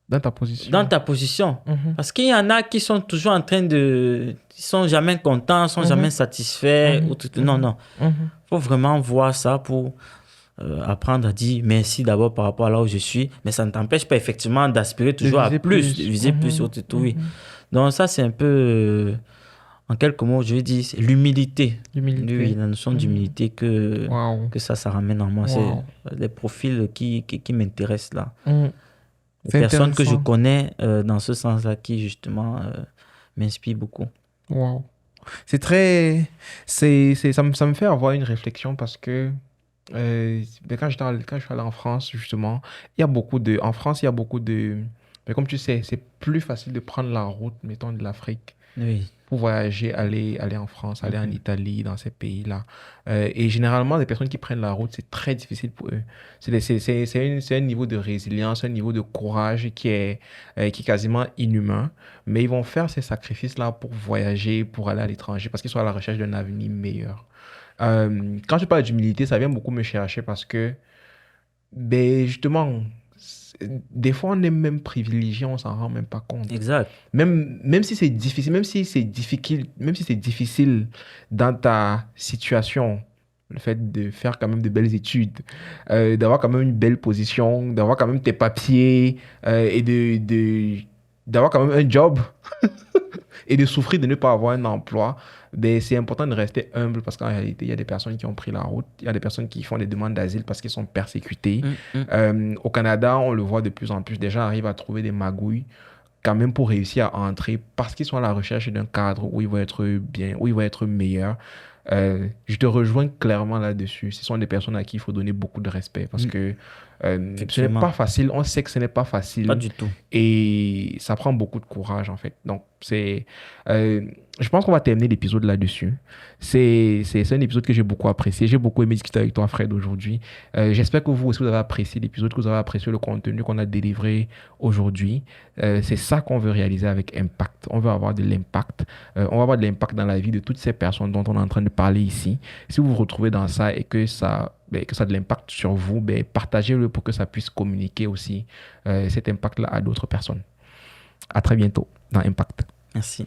Dans ta dans position. ta position. Mhm. Parce qu'il y en a qui sont toujours en train de... Ils sont jamais contents, sont jamais Mhm. satisfaits. Ou Mhm. tout. Non, Mhm. non. Mhm. Faut vraiment voir ça pour apprendre à dire merci d'abord par rapport à là où je suis. Mais ça ne t'empêche pas effectivement d'aspirer De toujours à viser plus, de plus. viser plus. Ou Mhm. tout, oui. Mhm. Donc ça, c'est un peu... en quelques mots, je vais dire, c'est l'humilité. Oui, oui, L'humilité. la notion Mhm. d'humilité Waouh. que ça ramène en moi. C'est Waouh. les profils qui m'intéressent là. Mhm. Les C'est personnes que je intéressant. connais dans ce sens-là qui, justement, m'inspirent beaucoup. Waouh. C'est très. Ça me fait avoir une réflexion parce que ben, quand je suis allé en France, justement, en France, il y a beaucoup de. Mais comme tu sais, c'est plus facile de prendre la route, mettons, de l'Afrique Oui. pour voyager, aller en France, aller en Italie, dans ces pays-là. Et généralement, les personnes qui prennent la route, c'est très difficile pour eux. C'est un niveau de résilience, un niveau de courage qui est quasiment inhumain. Mais ils vont faire ces sacrifices-là pour voyager, pour aller à l'étranger, parce qu'ils sont à la recherche d'un avenir meilleur. Quand je parle d'humilité, ça vient beaucoup me chercher parce que, ben, justement, des fois, on est même privilégié, on s'en rend même pas compte. Exact. Même si c'est difficile, même si c'est difficile dans ta situation, le fait de faire quand même de belles études, d'avoir quand même une belle position, d'avoir quand même tes papiers et d'avoir quand même un job et de souffrir de ne pas avoir un emploi, ben, c'est important de rester humble parce qu'en réalité, il y a des personnes qui ont pris la route, il y a des personnes qui font des demandes d'asile parce qu'ils sont persécutés. Au Canada, on le voit de plus en plus, des gens arrivent à trouver des magouilles quand même pour réussir à entrer parce qu'ils sont à la recherche d'un cadre où ils vont être bien, où ils vont être meilleurs. Je te rejoins clairement là-dessus. Ce sont des personnes à qui il faut donner beaucoup de respect parce que ce n'est pas Effectivement. facile. On sait que ce n'est pas Pas facile du tout. et ça prend beaucoup de courage en fait. Donc, euh, je pense qu'on va terminer l'épisode là-dessus. C'est un épisode que j'ai beaucoup apprécié. J'ai beaucoup aimé discuter avec toi, Fred, aujourd'hui. J'espère que vous aussi, vous avez apprécié l'épisode, que vous avez apprécié le contenu qu'on a délivré aujourd'hui. C'est ça qu'on veut réaliser avec Impact. On veut avoir de l'impact. On va avoir de l'impact dans la vie de toutes ces personnes dont on est en train de parler ici. Si vous vous retrouvez dans ça et que ça a de l'impact sur vous, ben, partagez-le pour que ça puisse communiquer aussi cet impact-là à d'autres personnes. À très bientôt dans Impact. Merci.